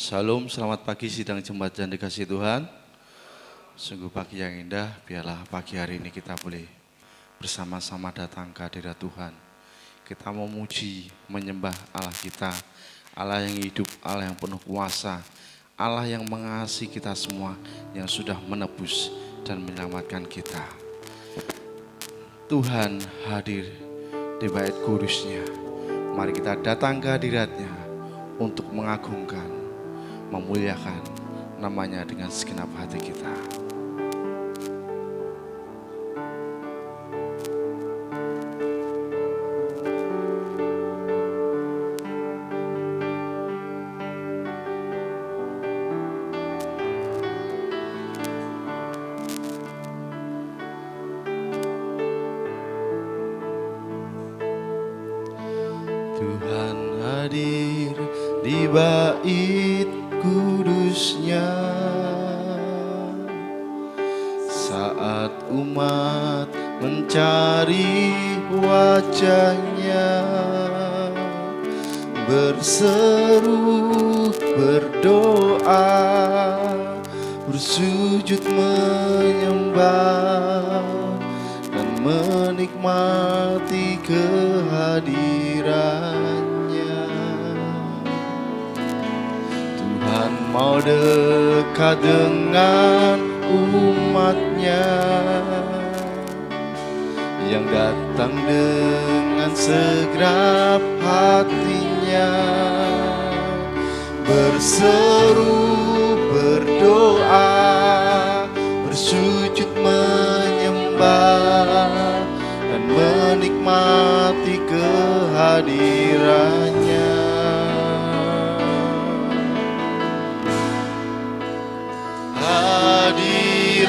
Salam, selamat pagi sidang jemaat yang dikasihi Tuhan. Sungguh pagi yang indah, biarlah pagi hari ini kita boleh bersama-sama datang ke hadirat Tuhan. Kita memuji, menyembah Allah kita, Allah yang hidup, Allah yang penuh kuasa, Allah yang mengasihi kita semua, yang sudah menebus dan menyelamatkan kita. Tuhan hadir di bait kudusnya. Mari kita datang ke hadiratnya untuk mengagungkan, memuliakan namanya dengan segenap hati kita. Tuhan hadir di bait kudusnya saat umat mencari wajahnya, berseru, berdoa, bersujud menyembah dan menikmati kehadirannya. Tuhan mau dekat dengan umatnya yang datang dengan segenap hatinya, berseru, berdoa, bersujud menyembah dan menikmati kehadirannya.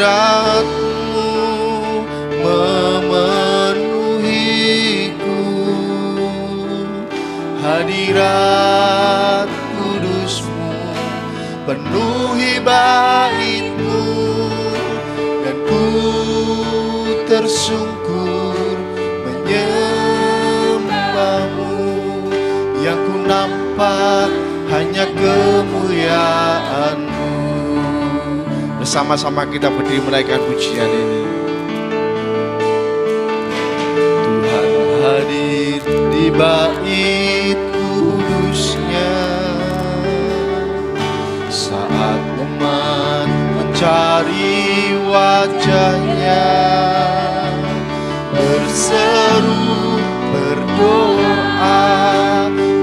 Hadirat-Mu memenuhiku, hadirat kudus-Mu penuhi bait-Mu, dan ku tersungkur menyembah-Mu, yang ku nampak hanya kemuliaan-Mu. Bersama-sama kita berdiri menaikkan pujian ini. Tuhan hadir di bait kudusnya saat umat mencari wajahnya, berseru, berdoa,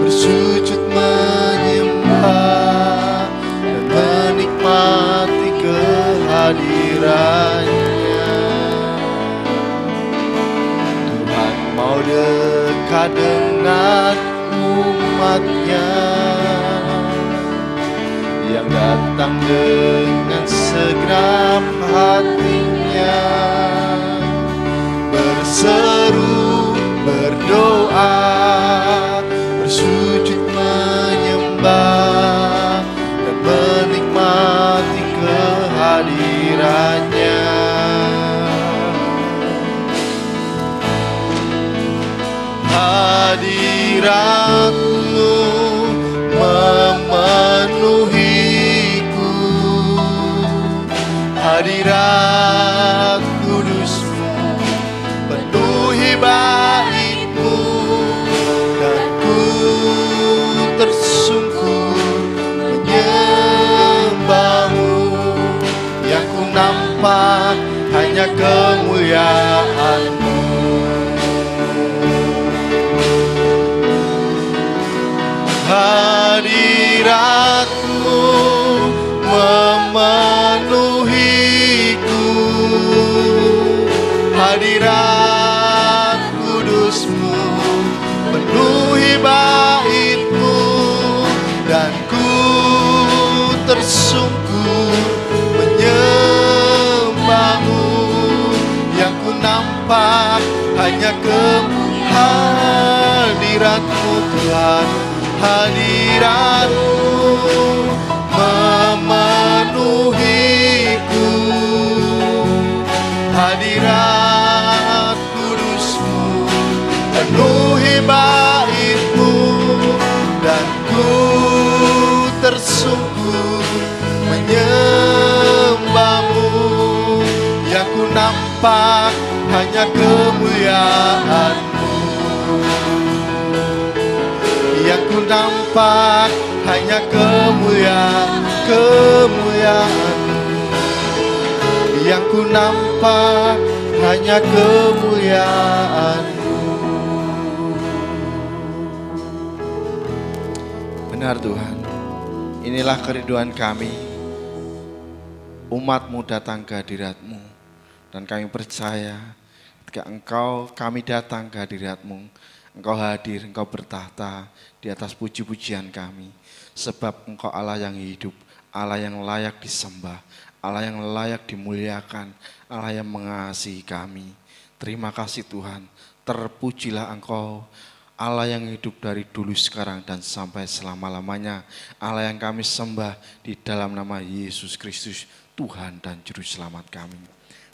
bersujud menyembah dan menikmati kehadirannya. Tuhan mau dekat dengan umatnya yang datang dengan segenap hatinya, berseru, berdoa, bersujud menyembah dan menikmati kehadirannya. Hadirat-Mu memenuhiku, hadirat kudus-Mu penuhi bait-Mu, dan ku tersungkur menyembah-Mu, yang ku nampak hanya kemuliaan-Mu. Hadirat-Mu memenuhiku, hadirat kudus-Mu penuhi bait-Mu, dan ku tersungkur menyembah-Mu, yang ku nampak hanya hadirat-Mu Tuhan. Hadirat-Mu memenuhiku, hadirat kudus-Mu penuhi bait-Mu, dan ku tersungkur nampak hanya kemuliaan-Mu. Yang ku nampak hanya kemuliaan-Mu. Yang ku nampak hanya kemuliaan-Mu. Benar Tuhan, inilah kerinduan kami. Umat-Mu datang ke hadirat-Mu, dan kami percaya ketika kami datang ke hadirat-Mu, Engkau hadir, Engkau bertahta di atas puji-pujian kami. Sebab Engkau Allah yang hidup, Allah yang layak disembah, Allah yang layak dimuliakan, Allah yang mengasihi kami. Terima kasih Tuhan, terpujilah Engkau, Allah yang hidup dari dulu sekarang dan sampai selama-lamanya. Allah yang kami sembah di dalam nama Yesus Kristus, Tuhan dan Juru Selamat kami.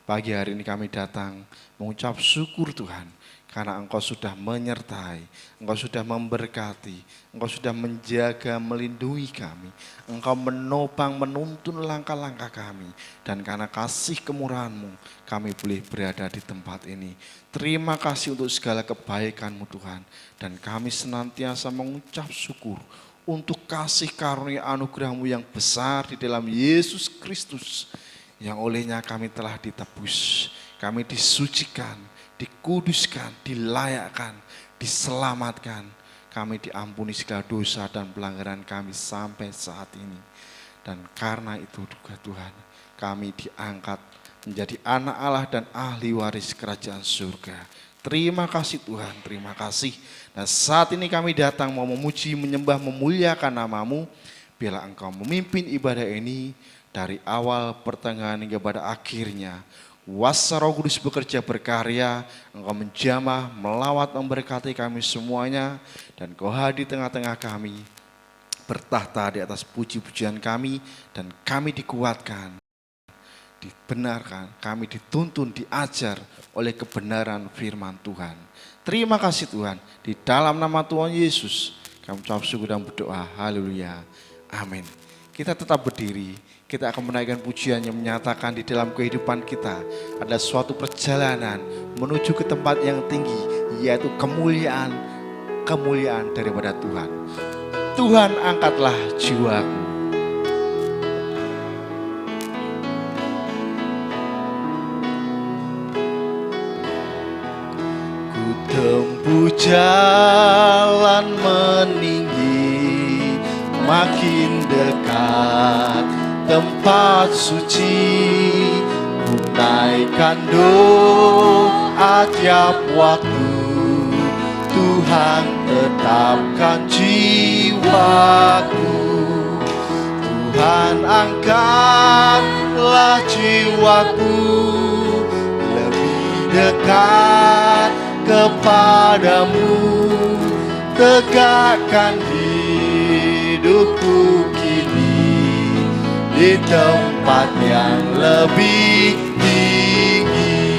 Pagi hari ini kami datang mengucap syukur Tuhan, karena Engkau sudah menyertai, Engkau sudah memberkati, Engkau sudah menjaga, melindungi kami. Engkau menopang, menuntun langkah-langkah kami. Dan karena kasih kemurahan-Mu, kami boleh berada di tempat ini. Terima kasih untuk segala kebaikan-Mu Tuhan. Dan kami senantiasa mengucap syukur untuk kasih karunia anugerah-Mu yang besar di dalam Yesus Kristus, yang olehnya kami telah ditebus, kami disucikan, dikuduskan, dilayakkan, diselamatkan. Kami diampuni segala dosa dan pelanggaran kami sampai saat ini. Dan karena itu juga Tuhan, kami diangkat menjadi anak Allah dan ahli waris kerajaan surga. Terima kasih Tuhan, terima kasih. Dan saat ini kami datang mau memuji, menyembah, memuliakan nama-Mu. Biarlah Engkau memimpin ibadah ini dari awal, pertengahan hingga pada akhirnya. Kuasa Roh Kudus bekerja berkarya, Engkau menjamah, melawat, memberkati kami semuanya, dan Kau hadir di tengah-tengah kami, bertahta di atas puji-pujian kami, dan kami dikuatkan, dibenarkan, kami dituntun, diajar oleh kebenaran firman Tuhan. Terima kasih Tuhan, di dalam nama Tuhan Yesus kami ucap syukur dan berdoa. Haleluya, amin. Kita tetap berdiri, kita akan menaikkan pujian yang menyatakan di dalam kehidupan kita ada suatu perjalanan menuju ke tempat yang tinggi, yaitu kemuliaan daripada Tuhan. Tuhan, angkatlah jiwaku. Ku tempuh jalan meninggi, makin dekat tempat suci. Ku naikkan doa tiap waktu, Tuhan tetapkan jiwaku. Tuhan, angkatlah jiwaku lebih dekat kepadamu. Tegakkan hidupku kini di tempat yang lebih tinggi.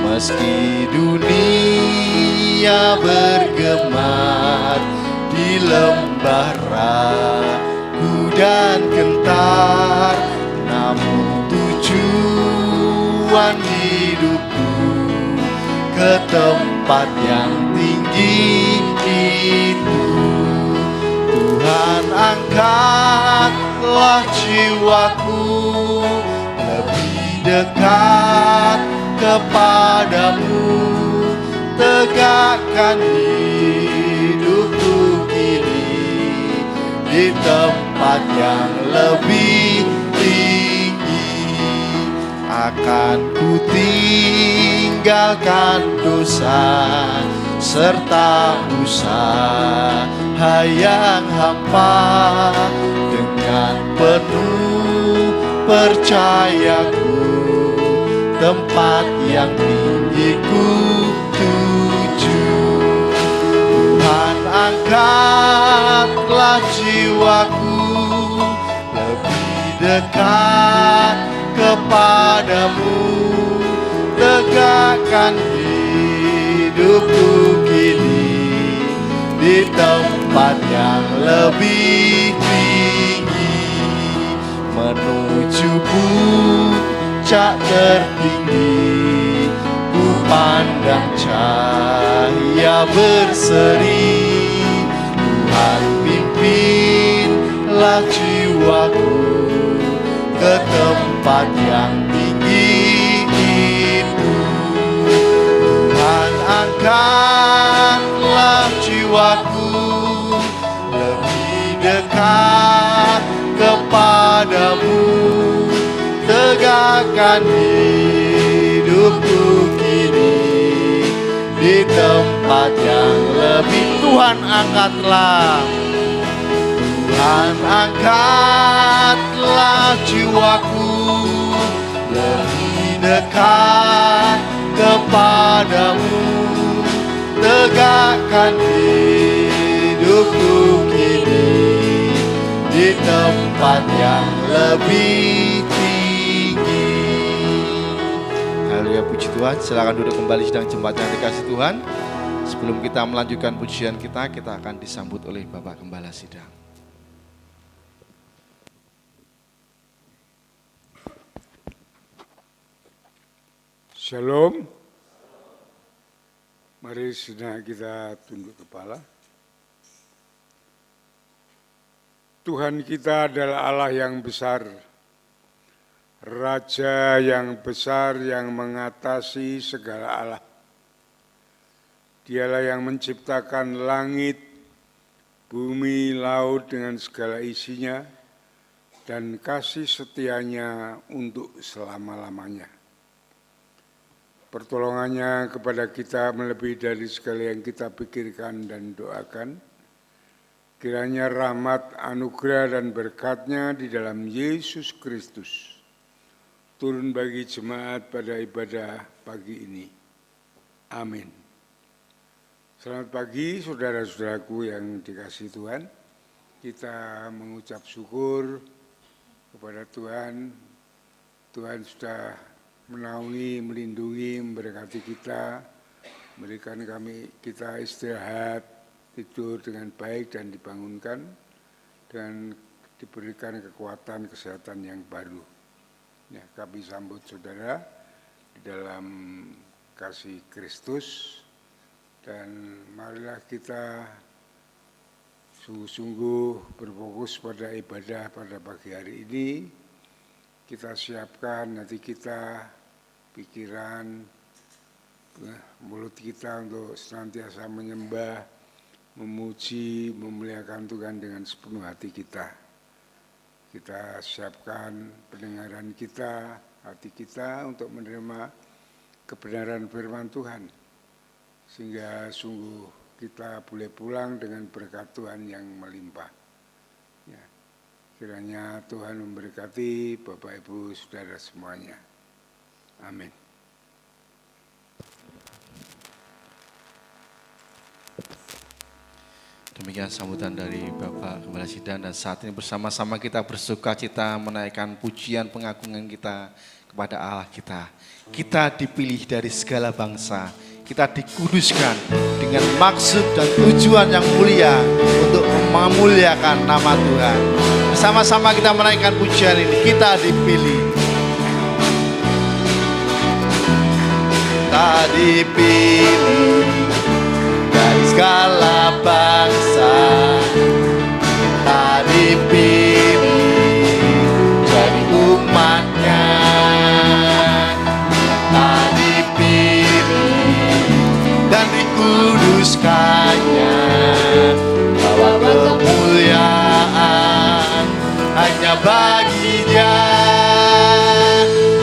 Meski dunia bergemar di lembah ragu dan gentar, namun tujuan hidupku ke tempat yang tinggi itu. Tuhan, angkatlah jiwaku lebih dekat kepadamu. Tegakkan hidupku kini di tempat yang lebih tinggi. Akan ku tinggalkan dosa serta usaha yang hampa. Dengan penuh percayaku tempat yang tinggi ku tuju. Tuhan, angkatlah jiwaku lebih dekat kepadamu. Tegakkan hidupku kini di tempat yang lebih tinggi, menuju puncak tertinggi pandang cahaya berseri. Tuhan pimpinlah jiwaku ke tempat yang tinggi itu. Tuhan angkatlah jiwaku lebih dekat kepadamu. Tegakkan hidupku kini di tempat yang lebih. Tuhan angkatlah, Tuhan angkatlah jiwaku lebih dekat kepadamu. Tegakkan hidupku kini di tempat yang lebih tinggi. Haleluya, puji Tuhan. Silakan duduk kembali sidang jemaat yang dikasihi Tuhan. Sebelum kita melanjutkan pujian kita akan disambut oleh Bapak Gembala Sidang. Shalom. Mari sejenak kita tunduk kepala. Tuhan kita adalah Allah yang besar, Raja yang besar yang mengatasi segala Allah. Dialah yang menciptakan langit, bumi, laut dengan segala isinya, dan kasih setianya untuk selama-lamanya. Pertolongannya kepada kita melebihi dari segala yang kita pikirkan dan doakan. Kiranya rahmat, anugerah, dan berkat-Nya di dalam Yesus Kristus turun bagi jemaat pada ibadah pagi ini. Amin. Selamat pagi saudara-saudaraku yang dikasihi Tuhan. Kita mengucap syukur kepada Tuhan. Tuhan sudah menaungi, melindungi, memberkati kita, memberikan kita istirahat, tidur dengan baik dan dibangunkan, dan diberikan kekuatan kesehatan yang baru. Ya, kami sambut saudara di dalam kasih Kristus, dan marilah kita sungguh-sungguh berfokus pada ibadah pada pagi hari ini. Kita siapkan hati kita, pikiran, mulut kita untuk senantiasa menyembah, memuji, memuliakan Tuhan dengan sepenuh hati kita. Kita siapkan pendengaran kita, hati kita untuk menerima kebenaran firman Tuhan, sehingga sungguh kita boleh pulang dengan berkat Tuhan yang melimpah. Ya, kiranya Tuhan memberkati Bapak Ibu Saudara semuanya. Amin. Demikian sambutan dari Bapak Gembala Sidang, dan saat ini bersama-sama kita bersuka cita menaikkan pujian pengagungan kita kepada Allah kita. Kita dipilih dari segala bangsa, kita dikuduskan dengan maksud dan tujuan yang mulia untuk memuliakan nama Tuhan. Bersama-sama kita menaikkan pujian ini, kita dipilih. Kita dipilih dari segala bangsa, kita dipilih jadi umat-Nya, kita dipilih dan dikuduskannya, bahwa kemuliaan hanya bagi Dia.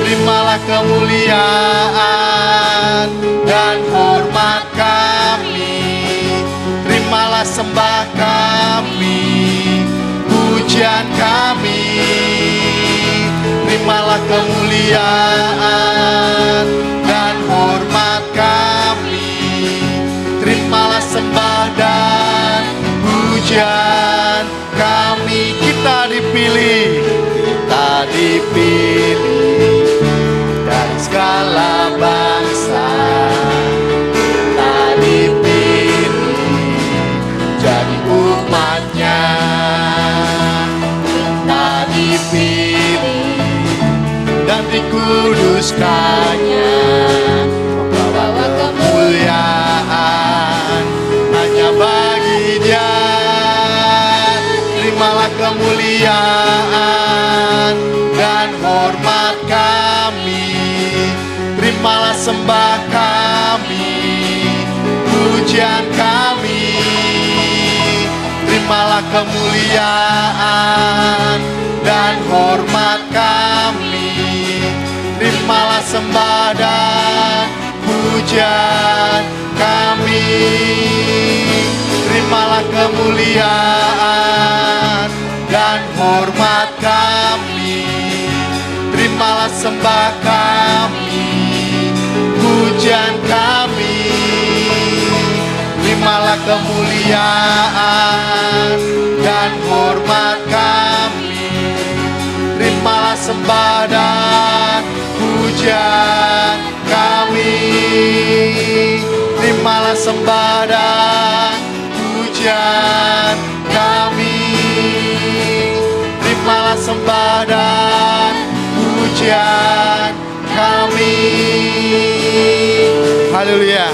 Terimalah kemuliaan dan hormat kami, terimalah sembah kami, pujian kami, terimalah kemuliaan dan hormat kami, terimalah sembah dan pujian kami. Kita dipilih dari segala bangsa, kita dipilih jadi umat-Nya, kita dipilih dan dikuduskannya, membawa sembah kami, pujian kami. Terimalah kemuliaan dan hormat kami. Terimalah sembah dan pujian kami. Terimalah kemuliaan dan hormat kami. Terimalah sembah kami, pujian kami. Terimalah kemuliaan dan hormat kami. Terimalah sembah dan pujian kami. Terimalah sembah dan pujian kami. Terimalah sembah dan pujian kami. Haleluya.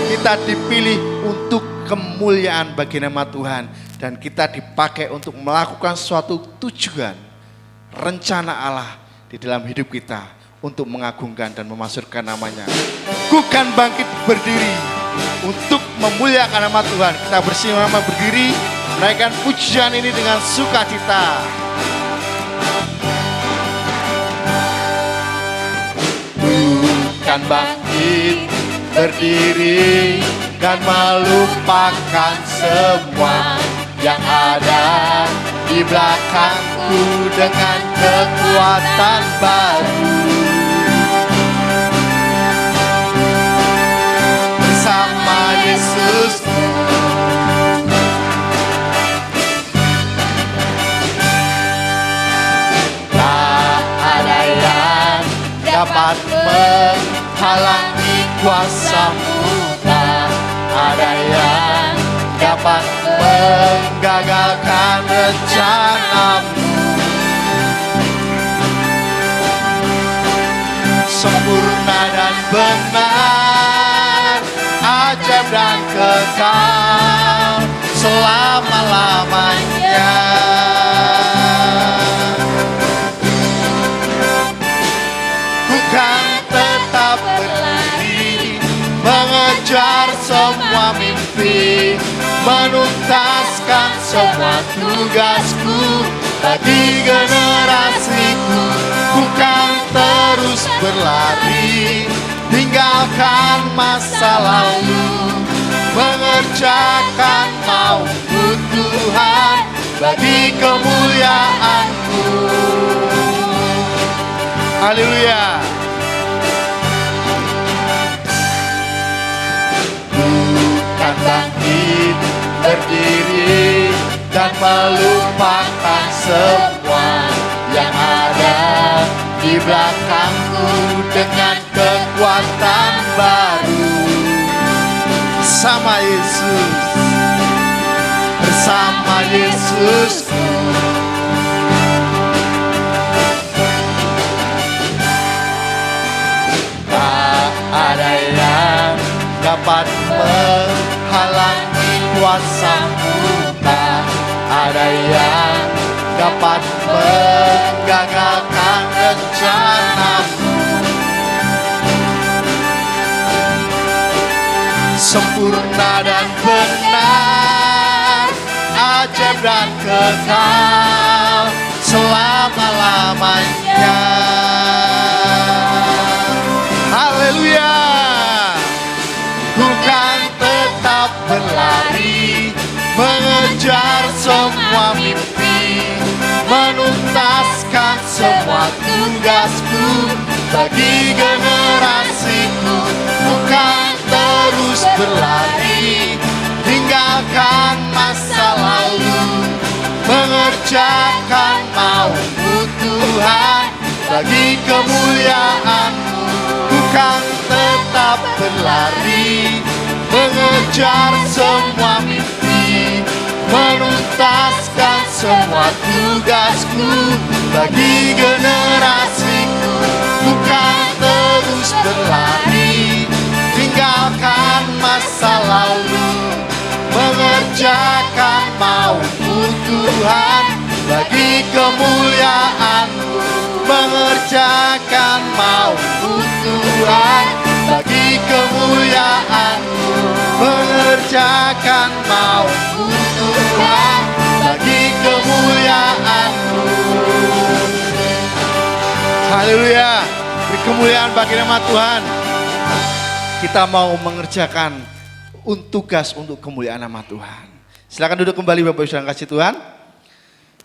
Kita dipilih untuk kemuliaan bagi nama Tuhan, dan kita dipakai untuk melakukan suatu tujuan, rencana Allah di dalam hidup kita untuk mengagungkan dan memasukkan namanya. Ku kan bangkit berdiri untuk memuliakan nama Tuhan. Kita bersama-sama berdiri menaikkan pujian ini dengan sukacita. Kan bangkit berdiri dan melupakan semua yang ada di belakangku dengan kekuatan baru. Bersama Yesusku tak ada yang dapat menghalangi kuasa-Mu. Tak ada yang dapat menggagalkan rencana-Mu. Sempurna dan benar, ajaib dan kekal selama-lamanya. Ku kan tetap berdiri, mengejar semua mimpi, menuntaskan semua tugasku bagi generasiku. Ku kan terus berlari, tinggalkan masa lalu, mengerjakan mau-Mu Tuhan bagi kemuliaan-Mu. Haleluya. Bukan bangkit berdiri dan melupakan semua yang ada di belakangku dengan kekuatan baru. Bersama Yesus, bersama Yesusku. Tak ada yang dapat menghalangi kuasa-Mu. Tak ada yang dapat menggagalkan rencana-Mu. Sempurna dan benar, ajaib dan kekal selama-lamanya. Haleluya. Ku kan tetap berlari, mengejar semua mimpi, menuntaskan semua tugasku bagi generasiku. Ku kan terus berlari, tinggalkan masa lalu, mengerjakan mau-Mu Tuhan bagi kemuliaan-Mu. Ku kan tetap berlari, mengejar semua mimpi, menuntaskan semua tugasku bagi generasiku. Ku kan terus berlari, tinggalkan masa lalu, mengerjakan mau-Mu Tuhan bagi kemuliaan-Mu. Mengerjakan mau-Mu Tuhan bagi Kurapatkan mauku Tuhan bagi kemuliaan-Mu. Haleluya. Beri kemuliaan bagi nama Tuhan. Kita mau mengerjakan tugas untuk kemuliaan nama Tuhan. Silakan duduk kembali Bapak Ibu yang kasih Tuhan.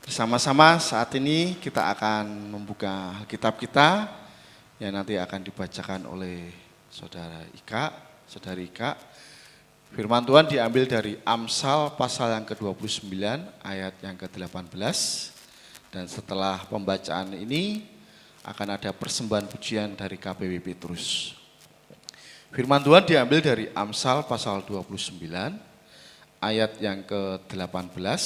Bersama-sama saat ini kita akan membuka Alkitab kita yang nanti akan dibacakan oleh Saudari Ika. Firman Tuhan diambil dari Amsal pasal yang ke-29 ayat yang ke-18. Dan setelah pembacaan ini akan ada persembahan pujian dari KPW Petrus. Firman Tuhan diambil dari Amsal pasal 29 ayat yang ke-18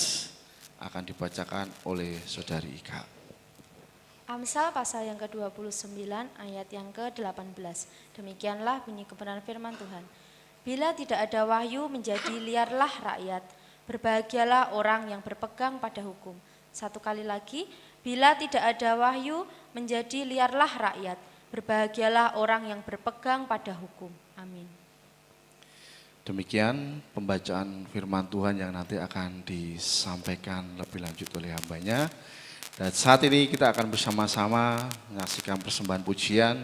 akan dibacakan oleh Saudari Ika. Amsal pasal yang ke-29 ayat yang ke-18. Demikianlah bunyi kebenaran firman Tuhan. Bila tidak ada wahyu menjadi liarlah rakyat, berbahagialah orang yang berpegang pada hukum. Satu kali lagi, bila tidak ada wahyu menjadi liarlah rakyat, berbahagialah orang yang berpegang pada hukum. Amin. Demikian pembacaan firman Tuhan yang nanti akan disampaikan lebih lanjut oleh hambanya. Dan saat ini kita akan bersama-sama menyaksikan persembahan pujian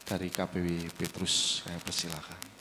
dari KPW Petrus. Saya persilakan.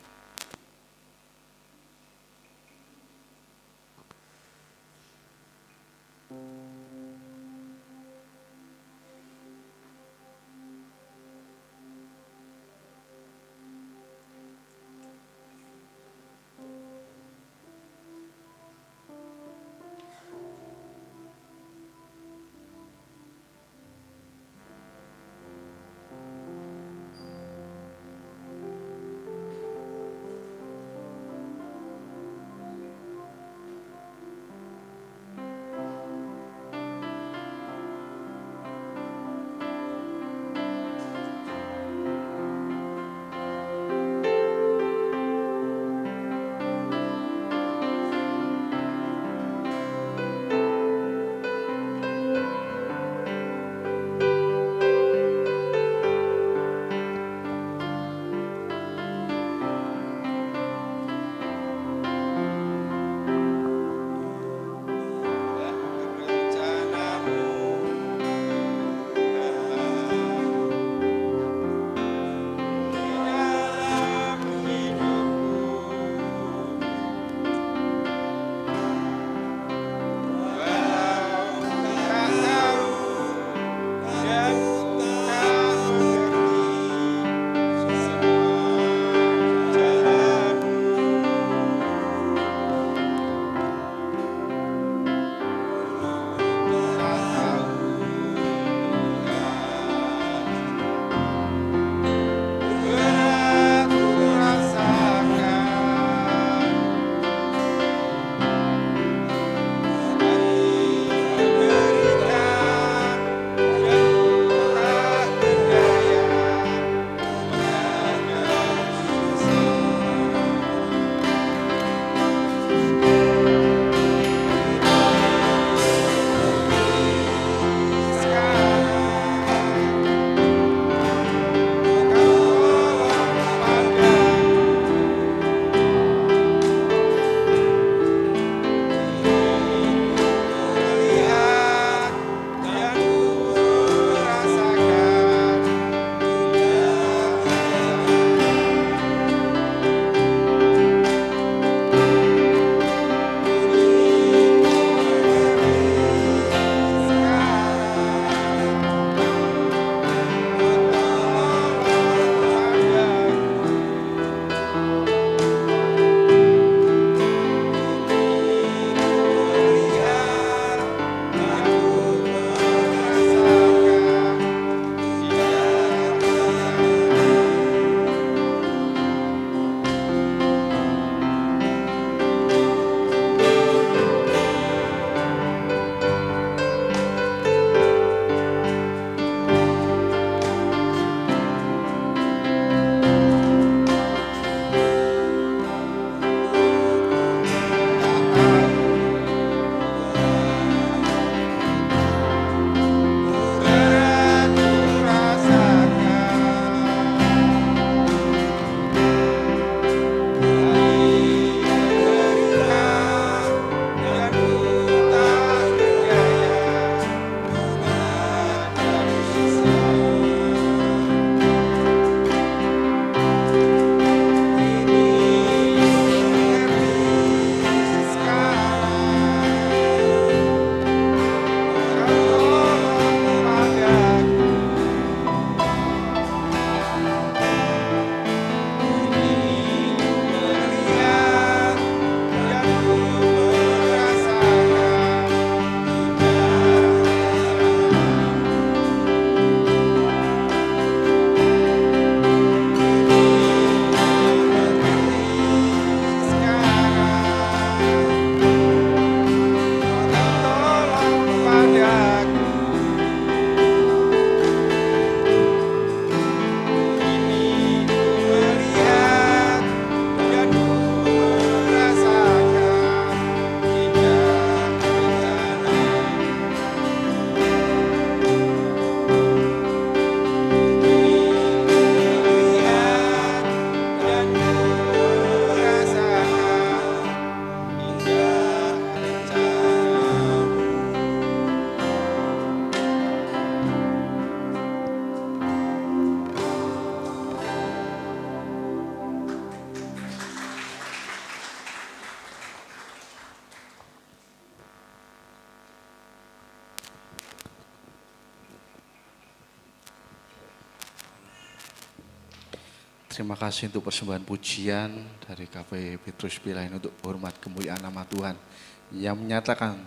Terima kasih untuk persembahan pujian dari KPI Petrus Pilain untuk hormat kemuliaan nama Tuhan yang menyatakan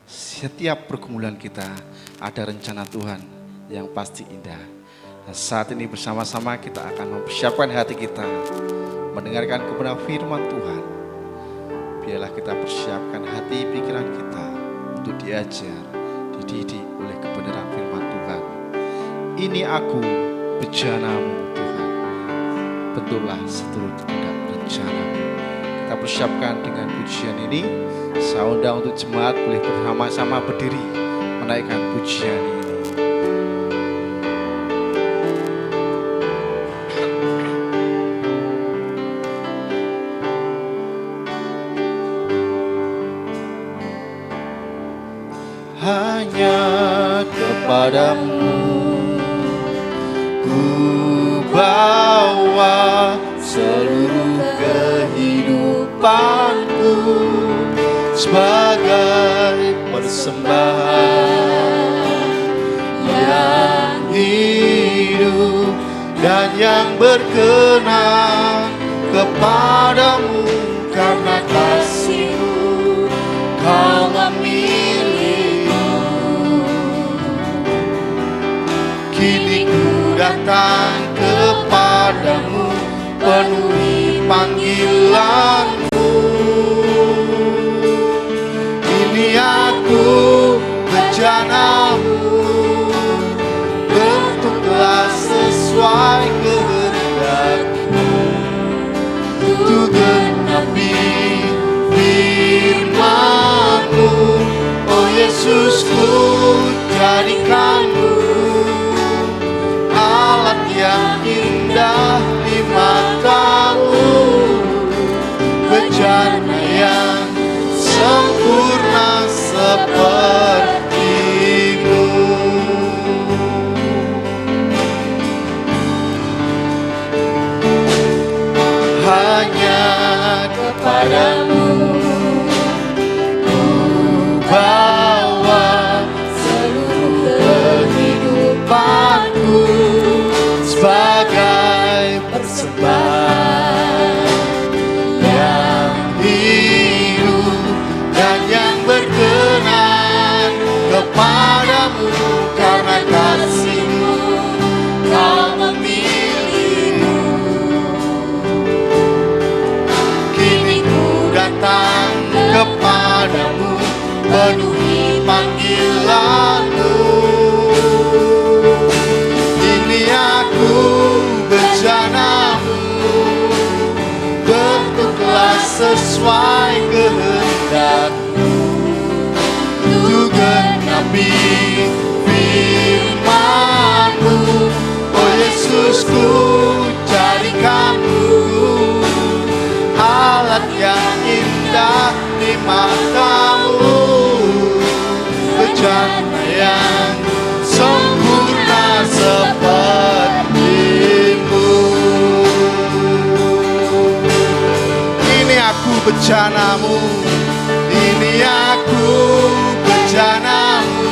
setiap pergumulan kita ada rencana Tuhan yang pasti indah. Dan saat ini bersama-sama kita akan mempersiapkan hati kita mendengarkan kebenaran firman Tuhan. Biarlah kita persiapkan hati pikiran kita untuk diajar, dididik oleh kebenaran firman Tuhan. Ini aku bejanamu Tuhan, bentuklah seturut kehendak rencanamu. Kita persiapkan dengan pujian ini. Saya undang untuk jemaat boleh bersama-sama berdiri menaikkan pujian ini. Hanya kepadamu ku bawa seluruh kehidupanku sebagai persembahan yang hidup dan yang berkenan kepadamu, karena kasih-Mu Kau memilihku. Kini ku datang kepadamu, penuhi panggilan-Mu. Ini aku bejanamu, bentuklah sesuai kehendak-Mu. Untuk genapi firman-Mu, oh Yesus, ku jadikan-Mu alat yang indah di mata-Mu, bejana yang sempurna seperti-Mu. Hanya kepadamu ku bawa seluruh kehidupanku sebagai persembahan yang hidup dan yang berkenan kepadamu, karena kasih-Mu Kau memilihku. Kini ku datang kepadamu, penuhi panggilan-Mu. Ini aku bejanamu, bentuklah sesuai kehendak-Mu. Untuk genapi firman-Mu, oh Yesus, ku jadikan-Mu alat yang indah di mata-Mu, bejana yang sempurna seperti-Mu. Ini aku bejanamu, ini aku bejanamu,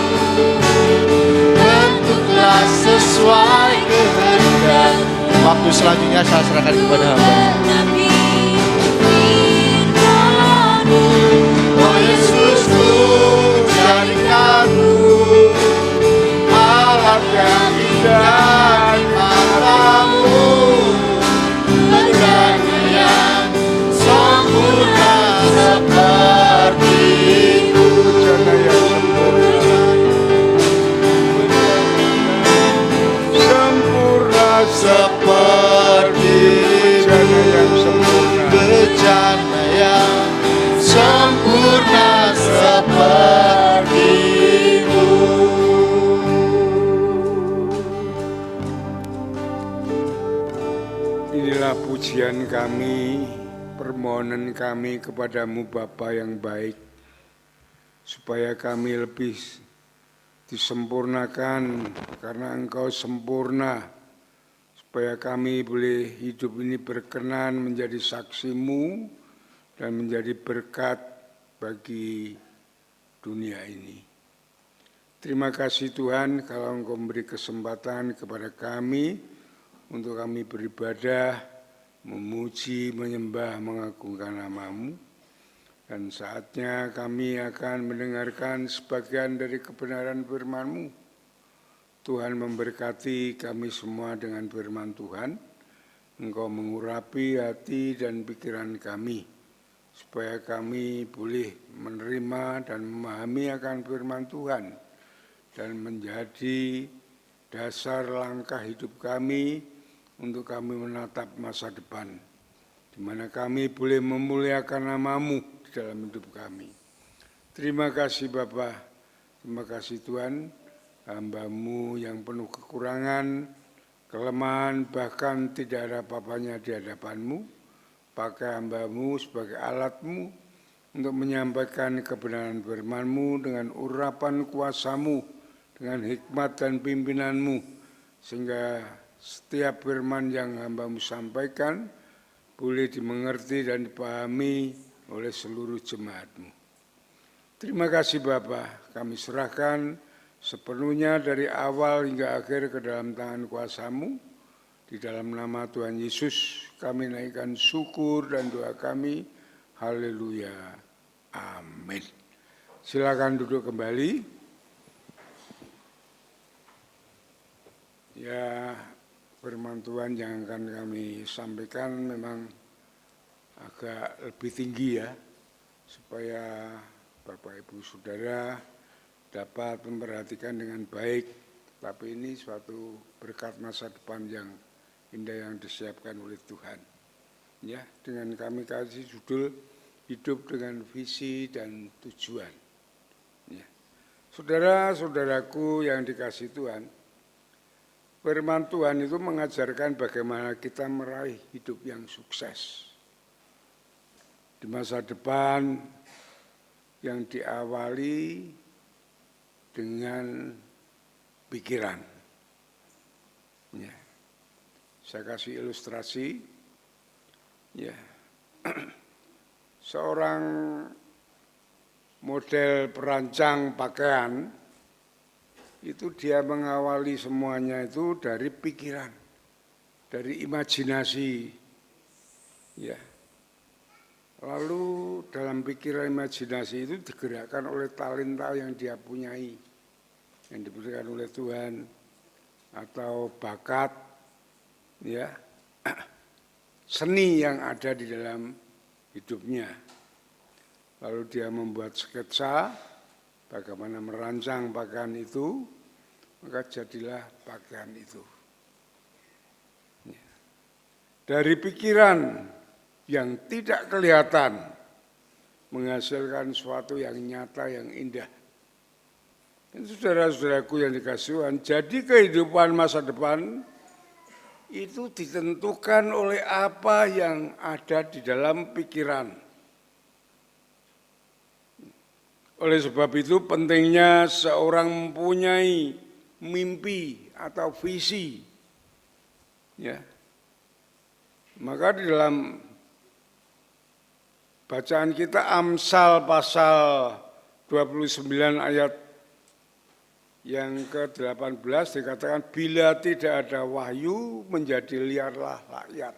bentuklah sesuai kehendak. Waktu selanjutnya saya serahkan kepada hamba. Oh Yesus, ku jadikan-Mu alat yang indah di mata-Mu, bejana yang sempurna seperti-Mu. Bejana yang sempurna seperti-Mu. Bejana yang sempurna seperti-Mu. Inilah pujian kami, permohonan kami kepadamu Bapa yang baik, supaya kami lebih disempurnakan karena Engkau sempurna, supaya kami boleh hidup ini berkenan menjadi saksi-Mu dan menjadi berkat bagi dunia ini. Terima kasih Tuhan kalau Engkau memberi kesempatan kepada kami untuk kami beribadah memuji, menyembah, mengagungkan nama-Mu. Dan saatnya kami akan mendengarkan sebagian dari kebenaran firman-Mu. Tuhan memberkati kami semua dengan firman Tuhan. Engkau mengurapi hati dan pikiran kami, supaya kami boleh menerima dan memahami akan firman Tuhan, dan menjadi dasar langkah hidup kami untuk kami menatap masa depan, di mana kami boleh memuliakan nama-Mu di dalam hidup kami. Terima kasih Bapa, terima kasih Tuhan, hamba-Mu yang penuh kekurangan, kelemahan, bahkan tidak ada apa-apanya di hadapan-Mu. Pakai hamba-Mu sebagai alat-Mu untuk menyampaikan kebenaran firman-Mu dengan urapan kuasa-Mu, dengan hikmat dan pimpinan-Mu, sehingga setiap firman yang hamba-Mu sampaikan boleh dimengerti dan dipahami oleh seluruh jemaat-Mu. Terima kasih Bapa, kami serahkan sepenuhnya dari awal hingga akhir ke dalam tangan kuasa-Mu. Di dalam nama Tuhan Yesus kami naikkan syukur dan doa kami. Haleluya. Amin. Silakan duduk kembali. Ya, firman Tuhan yang akan kami sampaikan memang agak lebih tinggi ya, supaya Bapak Ibu Saudara dapat memperhatikan dengan baik, tapi ini suatu berkat masa depan yang indah yang disiapkan oleh Tuhan. Ya, dengan kami kasih judul hidup dengan visi dan tujuan. Ya. Saudara-saudaraku yang dikasihi Tuhan, firman Tuhan itu mengajarkan bagaimana kita meraih hidup yang sukses di masa depan yang diawali dengan pikiran. Ya. Saya kasih ilustrasi. Ya. Seorang model perancang pakaian itu dia mengawali semuanya itu dari pikiran, dari imajinasi. Ya. Lalu dalam pikiran imajinasi itu digerakkan oleh talenta yang dia punyai, yang diberikan oleh Tuhan, atau bakat, ya, seni yang ada di dalam hidupnya. Lalu dia membuat sketsa bagaimana merancang pakaian itu, maka jadilah pakaian itu. Dari pikiran yang tidak kelihatan menghasilkan sesuatu yang nyata, yang indah. Dan saudara-saudaraku yang dikasihi Tuhan, jadi kehidupan masa depan itu ditentukan oleh apa yang ada di dalam pikiran. Oleh sebab itu pentingnya seorang mempunyai mimpi atau visi. Ya. Maka di dalam bacaan kita Amsal pasal 29 ayat yang ke-18 dikatakan, bila tidak ada wahyu menjadi liarlah rakyat.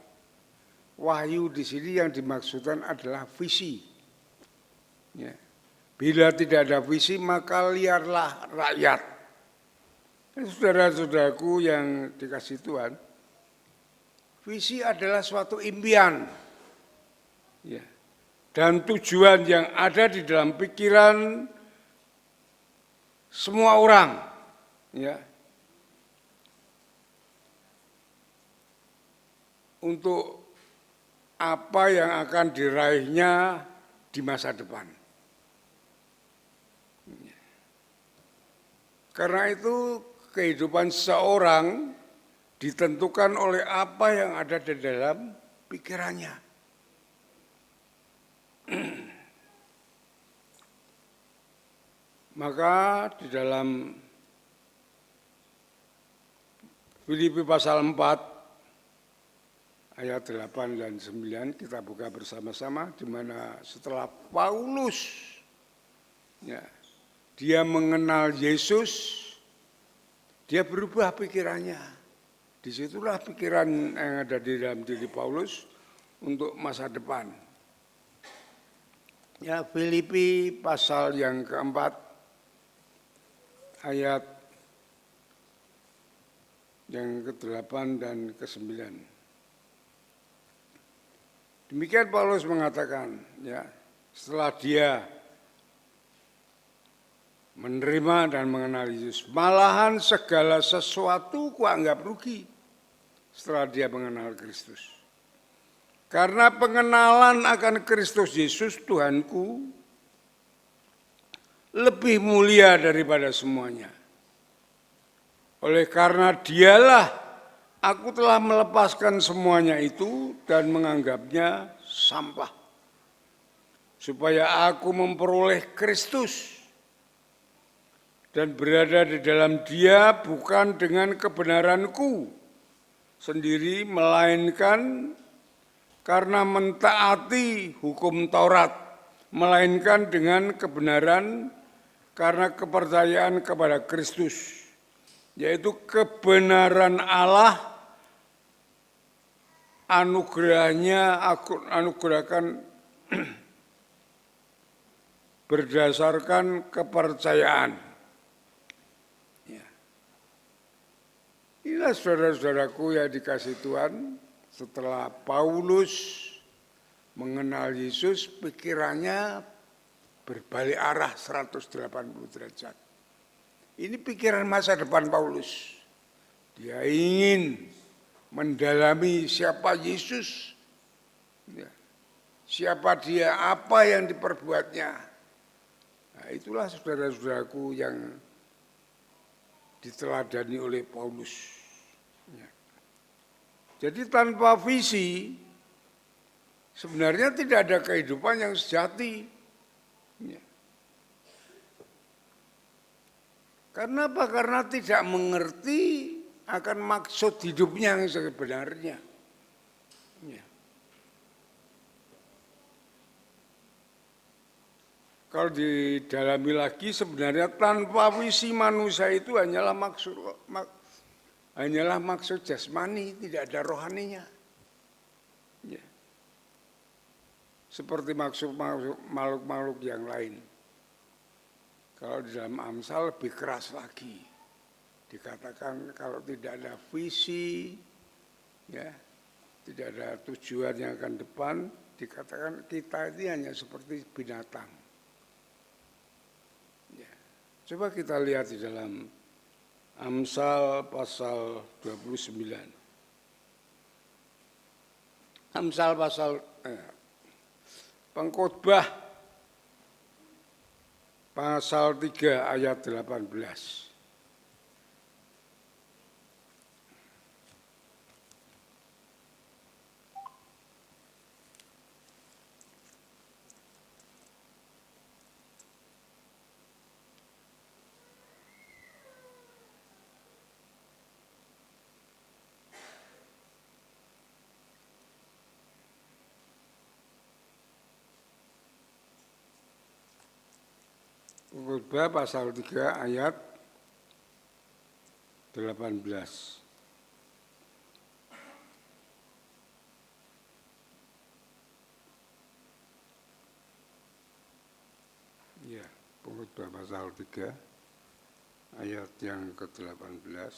Wahyu di sini yang dimaksudkan adalah visi. Ya. Bila tidak ada visi maka liarlah rakyat. Saudara-saudaraku yang dikasihi Tuhan, visi adalah suatu impian. Ya. Dan tujuan yang ada di dalam pikiran semua orang, ya, untuk apa yang akan diraihnya di masa depan. Karena itu kehidupan seorang ditentukan oleh apa yang ada di dalam pikirannya. Maka di dalam Filipi pasal 4 ayat 8 dan 9 kita buka bersama-sama, di mana setelah Paulus ya, dia mengenal Yesus, dia berubah pikirannya. Disitulah pikiran yang ada di dalam diri Paulus untuk masa depan. Ya, Filipi pasal yang keempat, ayat yang ke-8 dan ke-9. Demikian Paulus mengatakan, ya, setelah dia menerima dan mengenal Yesus, malahan segala sesuatu kuanggap rugi setelah dia mengenal Kristus. Karena pengenalan akan Kristus Yesus Tuhanku lebih mulia daripada semuanya. Oleh karena dialah aku telah melepaskan semuanya itu dan menganggapnya sampah. Supaya aku memperoleh Kristus dan berada di dalam Dia bukan dengan kebenaranku sendiri, melainkan karena mentaati hukum Taurat, melainkan dengan kebenaran karena kepercayaan kepada Kristus, yaitu kebenaran Allah anugerahnya aku anugerahkan berdasarkan kepercayaan. Ya. Inilah saudara-saudaraku yang dikasih Tuhan, setelah Paulus mengenal Yesus, pikirannya berbalik arah 180 derajat. Ini pikiran masa depan Paulus. Dia ingin mendalami siapa Yesus, siapa dia, apa yang diperbuatnya. Nah, itulah saudara-saudaraku yang diteladani oleh Paulus. Jadi tanpa visi, sebenarnya tidak ada kehidupan yang sejati. Karena apa? Karena tidak mengerti akan maksud hidupnya yang sebenarnya. Kalau didalami lagi, sebenarnya tanpa visi manusia itu hanyalah maksud jasmani, tidak ada rohaninya. Ya. Seperti maksud makhluk-makhluk yang lain. Kalau di dalam Amsal lebih keras lagi. Dikatakan kalau tidak ada visi, ya, tidak ada tujuan yang akan depan, dikatakan kita ini hanya seperti binatang. Ya. Coba kita lihat di dalam Amsal pasal 29. Amsal pasal Pengkhotbah pasal 3 ayat 18. Pengkhotbah pasal 3 ayat 18. Ya, Pengkhotbah pasal 3 ayat yang ke-18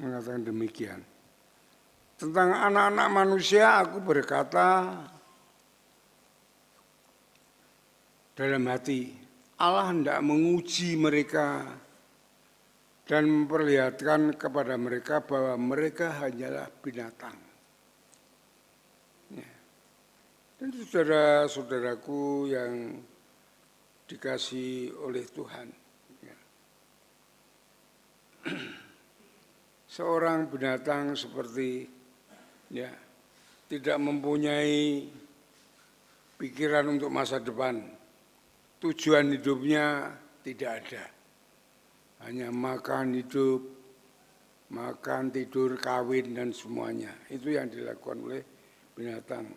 mengatakan demikian. Tentang anak-anak manusia aku berkata dalam hati, Allah hendak menguji mereka dan memperlihatkan kepada mereka bahwa mereka hanyalah binatang. Ya. Dan saudara-saudaraku yang dikasihi oleh Tuhan, ya. Seorang binatang seperti, ya, tidak mempunyai pikiran untuk masa depan. Tujuan hidupnya tidak ada. Hanya makan, hidup, makan, tidur, kawin, dan semuanya. Itu yang dilakukan oleh binatang.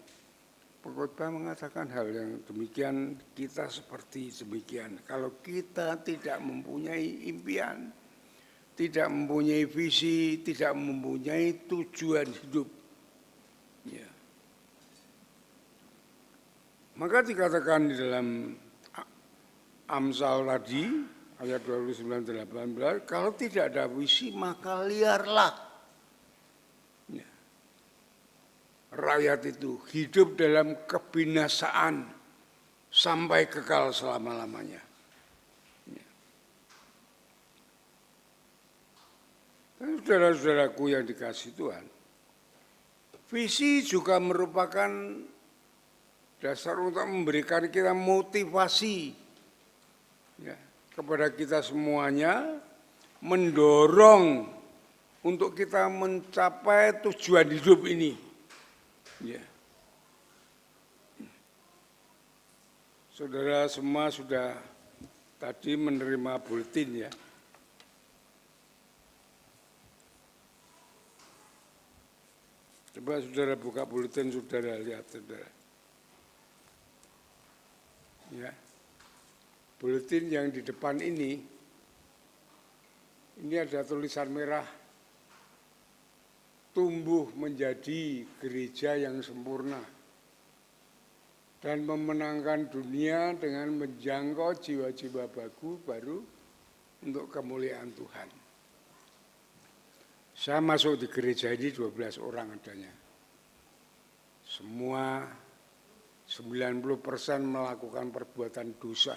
Pengkhotbah mengatakan hal yang demikian, kita seperti demikian. Kalau kita tidak mempunyai impian, tidak mempunyai visi, tidak mempunyai tujuan hidup, Maka dikatakan di dalam Amsal tadi, ayat 29-18, kalau tidak ada visi maka liarlah. Ya. Rakyat itu hidup dalam kebinasaan sampai kekal selama-lamanya. Ya. Dan saudara-saudaraku yang dikasihi Tuhan, visi juga merupakan dasar untuk memberikan kita motivasi ya, kepada kita semuanya, mendorong untuk kita mencapai tujuan hidup ini. Ya. Saudara semua sudah tadi menerima bulletin ya. Coba saudara buka bulletin, saudara lihat saudara. Ya, buletin yang di depan ini ada tulisan merah, tumbuh menjadi gereja yang sempurna dan memenangkan dunia dengan menjangkau jiwa-jiwa baru untuk kemuliaan Tuhan. Saya masuk di gereja ini 12 orang adanya. Semua 90% melakukan perbuatan dosa.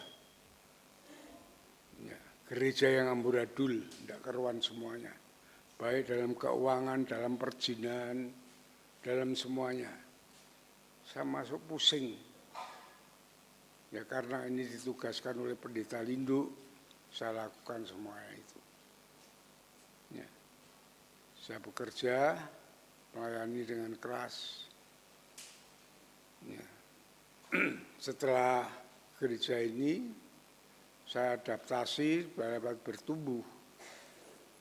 Ya, gereja yang amburadul, tidak karuan semuanya. Baik dalam keuangan, dalam perjinahan, dalam semuanya. Saya masuk pusing. Ya karena ini ditugaskan oleh pendeta Lindu, saya lakukan semuanya itu. Ya. Saya bekerja, melayani dengan keras. Ya. Setelah gereja ini saya adaptasi, dapat bertumbuh.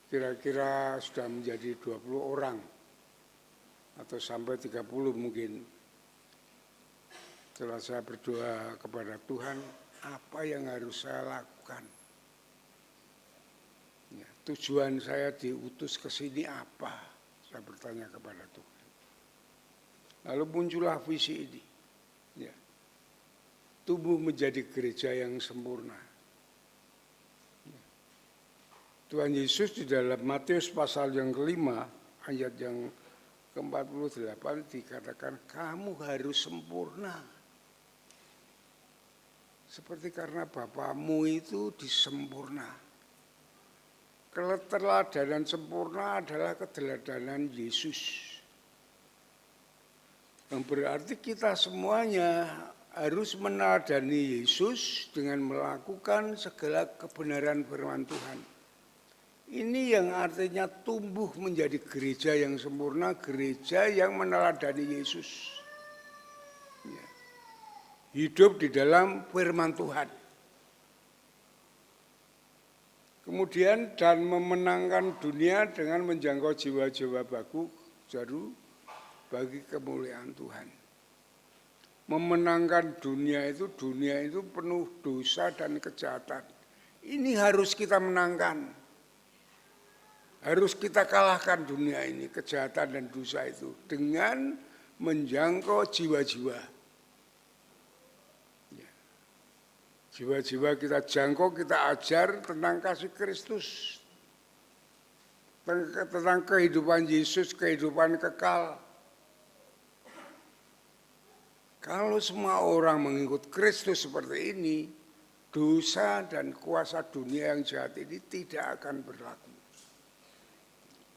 Kira-kira sudah menjadi 20 orang atau sampai 30 mungkin. Setelah saya berdoa kepada Tuhan, apa yang harus saya lakukan? Ya, tujuan saya diutus ke sini apa? Saya bertanya kepada Tuhan. Lalu muncullah visi ini. Ya. Tumbuh menjadi gereja yang sempurna. Tuhan Yesus di dalam Matius pasal yang kelima, ayat yang ke-48 dikatakan, kamu harus sempurna. Seperti karena Bapamu itu disempurna. Keteladanan sempurna adalah keteladanan Yesus. Yang berarti kita semuanya harus meneladani Yesus dengan melakukan segala kebenaran firman Tuhan. Ini yang artinya tumbuh menjadi gereja yang sempurna, gereja yang meneladani Yesus. Ya. Hidup di dalam firman Tuhan. Kemudian dan memenangkan dunia dengan menjangkau jiwa-jiwa baru bagi kemuliaan Tuhan. Memenangkan dunia itu penuh dosa dan kejahatan. Ini harus kita menangkan. Harus kita kalahkan dunia ini, kejahatan dan dosa itu. Dengan menjangkau jiwa-jiwa. Ya. Jiwa-jiwa kita jangkau, kita ajar tentang kasih Kristus. Tentang kehidupan Yesus, kehidupan kekal. Kalau semua orang mengikut Kristus seperti ini, dosa dan kuasa dunia yang jahat ini tidak akan berlaku.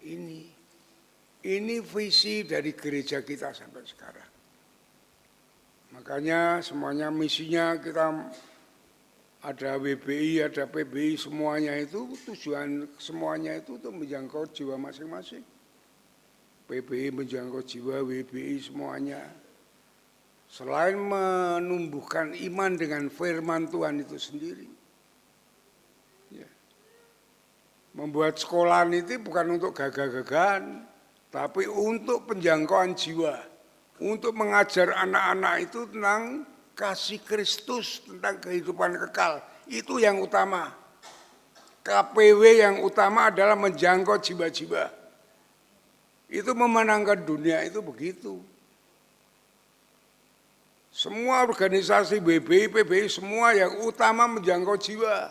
Ini visi dari gereja kita sampai sekarang. Makanya semuanya misinya kita ada WBI, ada PBI, semuanya itu tujuan semuanya itu untuk menjangkau jiwa masing-masing. PBI menjangkau jiwa, WBI semuanya. Selain menumbuhkan iman dengan firman Tuhan itu sendiri. Ya. Membuat sekolah itu bukan untuk gagah-gagahan, tapi untuk penjangkauan jiwa. Untuk mengajar anak-anak itu tentang kasih Kristus, tentang kehidupan kekal. Itu yang utama. KPW yang utama adalah menjangkau jiwa-jiwa. Itu memenangkan dunia itu begitu. semua organisasi BBI, PBI, semua yang utama menjangkau jiwa.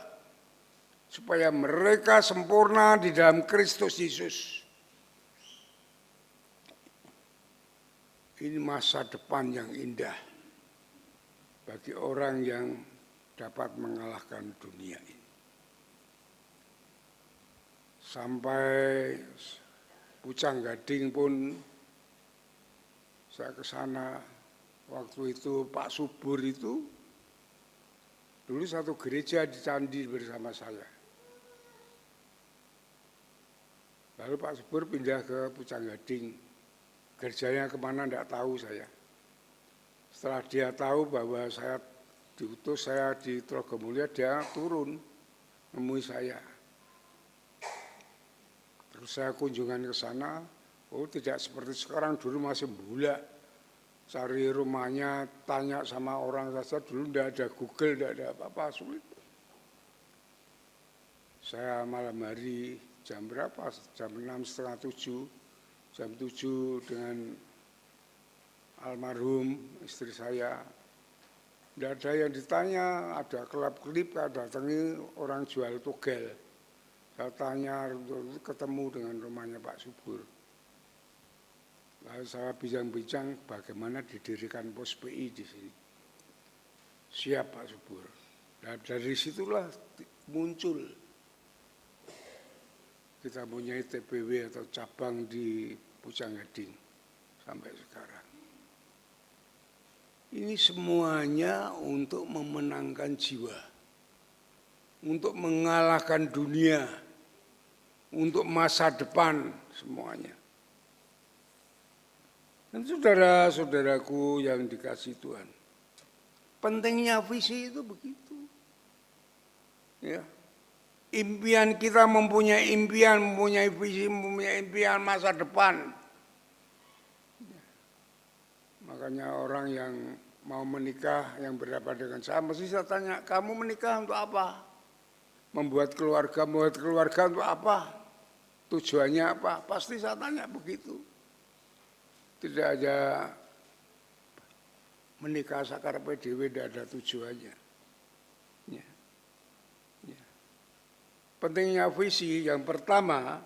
Supaya mereka sempurna di dalam Kristus Yesus. Ini masa depan yang indah bagi orang yang dapat mengalahkan dunia ini. Sampai Pucang Gading pun saya ke sana waktu itu Pak Subur itu dulu satu gereja di Candi bersama saya. Lalu Pak Subur pindah ke Pucang Gading. Gerjanya kemana enggak tahu saya. Setelah dia tahu bahwa saya diutus, saya di Trogomulyo, dia turun nemui saya. Terus saya kunjungan ke sana, oh tidak seperti sekarang, dulu masih bulak. Cari rumahnya, tanya sama orang saja, dulu enggak ada Google, enggak ada apa-apa, sulit. Saya malam hari jam berapa? Jam 6:30, jam 7 dengan almarhum istri saya. Tidak ada yang ditanya, ada kelap-kelip, ada datangi orang jual togel. Saya tanya, ketemu dengan rumahnya Pak Subur. Lalu saya bincang-bincang bagaimana didirikan pos PI di sini. Siap Pak Subur. Dan dari situlah muncul. Kita punya TPW atau cabang di Pucang Gading sampai sekarang. Ini semuanya untuk memenangkan jiwa, untuk mengalahkan dunia, untuk masa depan semuanya. Dan saudara-saudaraku yang dikasihi Tuhan, pentingnya visi itu begitu. Ya. Impian kita mempunyai impian, mempunyai visi, mempunyai impian masa depan. Makanya orang yang mau menikah, yang berhadapan dengan saya, mesti saya tanya, kamu menikah untuk apa? Membuat keluarga untuk apa? Tujuannya apa? Pasti saya tanya begitu. Tidak aja menikah sakarepe dhewe, tidak ada tujuannya. Ya. Pentingnya visi yang pertama,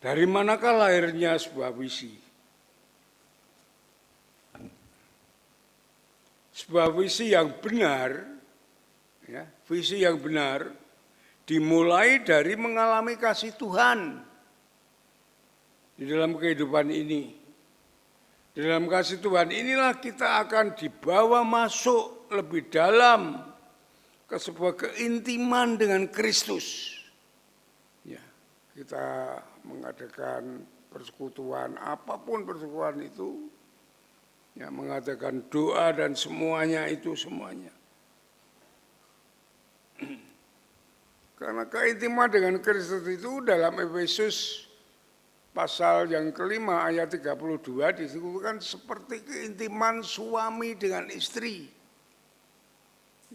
dari manakah lahirnya sebuah visi? Sebuah visi yang benar, ya, visi yang benar dimulai dari mengalami kasih Tuhan di dalam kehidupan ini. Di dalam kasih Tuhan inilah kita akan dibawa masuk lebih dalam ke sebuah keintiman dengan Kristus. Ya, kita mengadakan persekutuan, apapun persekutuan itu, ya, mengadakan doa dan semuanya itu semuanya. Karena keintiman dengan Kristus itu dalam Efesus pasal yang kelima ayat 32 disebutkan seperti keintiman suami dengan istri.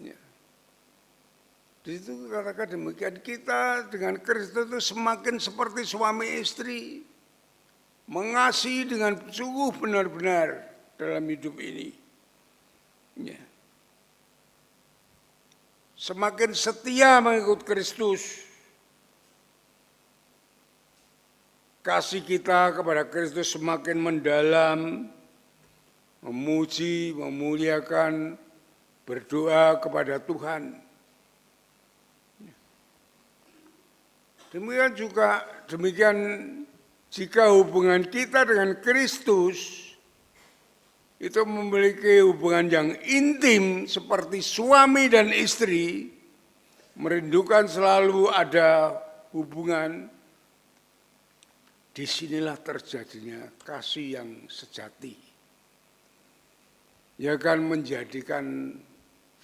Ya. Di situ katakan demikian, kita dengan Kristus itu semakin seperti suami istri, mengasihi dengan sungguh benar-benar dalam hidup ini. Ya. Semakin setia mengikut Kristus, kasih kita kepada Kristus semakin mendalam, memuji, memuliakan, berdoa kepada Tuhan. Demikian jika hubungan kita dengan Kristus itu memiliki hubungan yang intim seperti suami dan istri, merindukan selalu ada hubungan, disinilah terjadinya kasih yang sejati. Ia akan menjadikan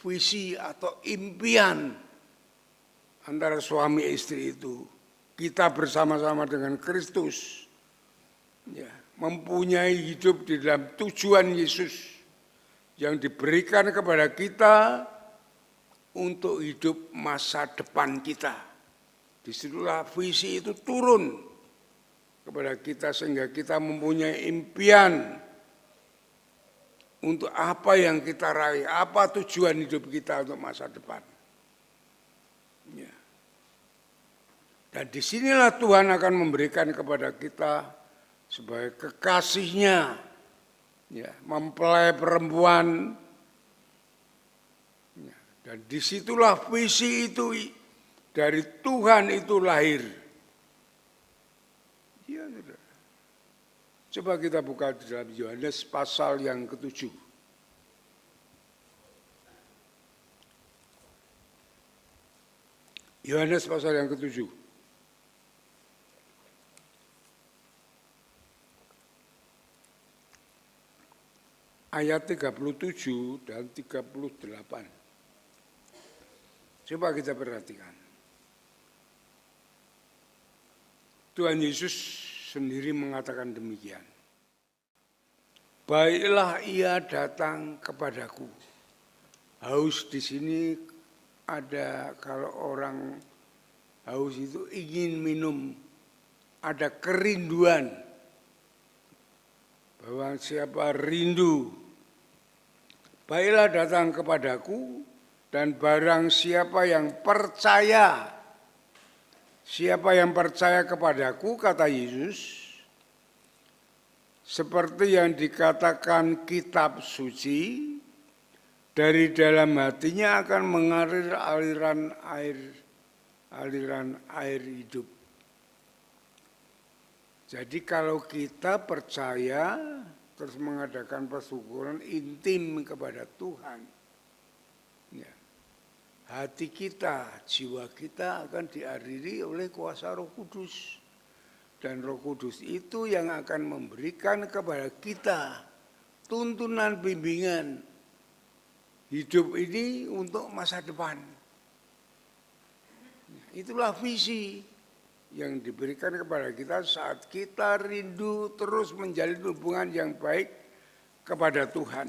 visi atau impian antara suami istri itu, kita bersama-sama dengan Kristus, ya, mempunyai hidup di dalam tujuan Yesus yang diberikan kepada kita untuk hidup masa depan kita. Disitulah visi itu turun kepada kepada kita sehingga kita mempunyai impian untuk apa yang kita raih, apa tujuan hidup kita untuk masa depan. Ya. Dan disinilah Tuhan akan memberikan kepada kita sebagai kekasihnya, ya, mempelai perempuan. Ya. Dan disitulah visi itu dari Tuhan itu lahir. Ya, saudara. Coba kita buka di dalam Yohanes pasal yang ke-7. Yohanes pasal yang ke-7. Ayat 37 dan 38. Coba kita perhatikan. Tuhan Yesus sendiri mengatakan demikian. Baiklah ia datang kepadaku. Haus di sini ada, kalau orang haus itu ingin minum, ada kerinduan. Bahwa siapa rindu, baiklah datang kepadaku, dan barang siapa yang percaya, siapa yang percaya kepadaku, kata Yesus, seperti yang dikatakan kitab suci, dari dalam hatinya akan mengalir aliran air hidup. Jadi kalau kita percaya terus mengadakan persyukuran intim kepada Tuhan, ya, hati kita, jiwa kita akan dialiri oleh kuasa Roh Kudus. Dan Roh Kudus itu yang akan memberikan kepada kita tuntunan bimbingan hidup ini untuk masa depan. Itulah visi yang diberikan kepada kita saat kita rindu terus menjalin hubungan yang baik kepada Tuhan.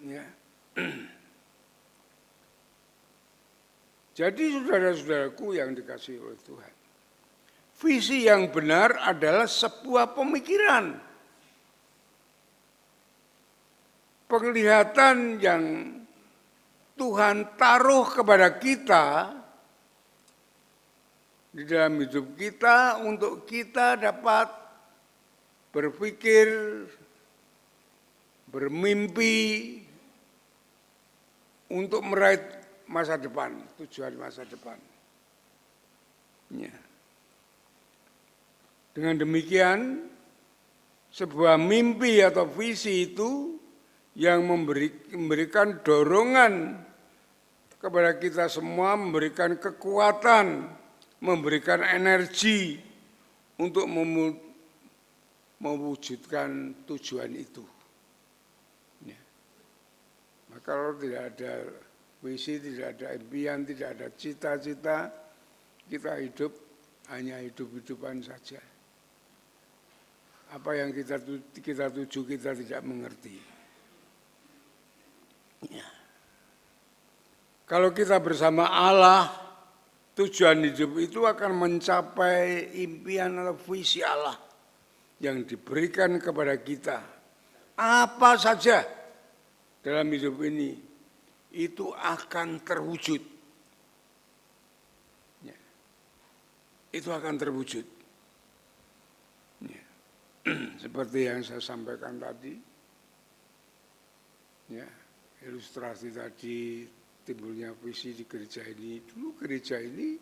Ya. Jadi saudara-saudaraku yang dikasihi oleh Tuhan, visi yang benar adalah sebuah pemikiran, penglihatan yang Tuhan taruh kepada kita di dalam hidup kita untuk kita dapat berpikir, bermimpi untuk meraih masa depan, tujuan masa depan. Ya. Dengan demikian, sebuah mimpi atau visi itu yang memberikan dorongan kepada kita semua, memberikan kekuatan, memberikan energi untuk mewujudkan tujuan itu. Ya. Maka kalau tidak ada visi, tidak ada impian, tidak ada cita-cita, kita hidup hanya hidup-hidupan saja. Apa yang kita tuju kita tidak mengerti. Ya. Kalau kita bersama Allah, tujuan hidup itu akan mencapai impian atau visi Allah yang diberikan kepada kita. Apa saja dalam hidup ini itu akan terwujud. Ya. Itu akan terwujud. Ya. Seperti yang saya sampaikan tadi, ya, ilustrasi tadi timbulnya visi di gereja ini. Dulu gereja ini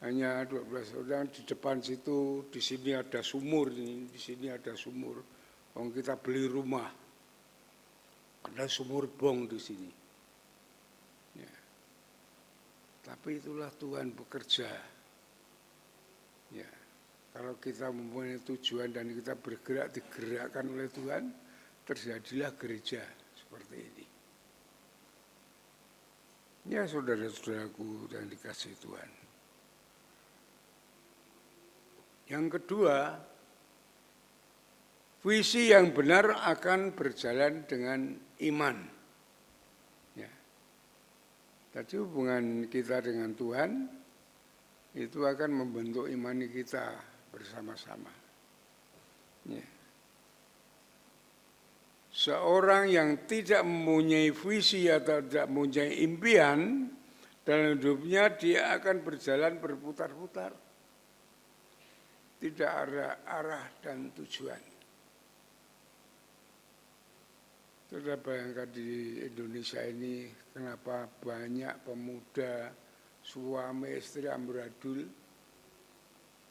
hanya 12 orang, di depan situ, di sini ada sumur, di sini ada sumur. Kalau kita beli rumah, ada sumur bong di sini. Ya. Tapi itulah Tuhan bekerja. Ya. Kalau kita mempunyai tujuan dan kita bergerak, digerakkan oleh Tuhan, terjadilah gereja seperti ini. Ya saudara-saudaraku yang dikasihi Tuhan. Yang kedua, visi yang benar akan berjalan dengan iman. Ya. Tadi hubungan kita dengan Tuhan itu akan membentuk iman kita bersama-sama. Ya. Seorang yang tidak mempunyai visi atau tidak mempunyai impian dalam hidupnya, dia akan berjalan berputar-putar. Tidak ada arah dan tujuan. Sudah bayangkan di Indonesia ini kenapa banyak pemuda, suami istri amburadul?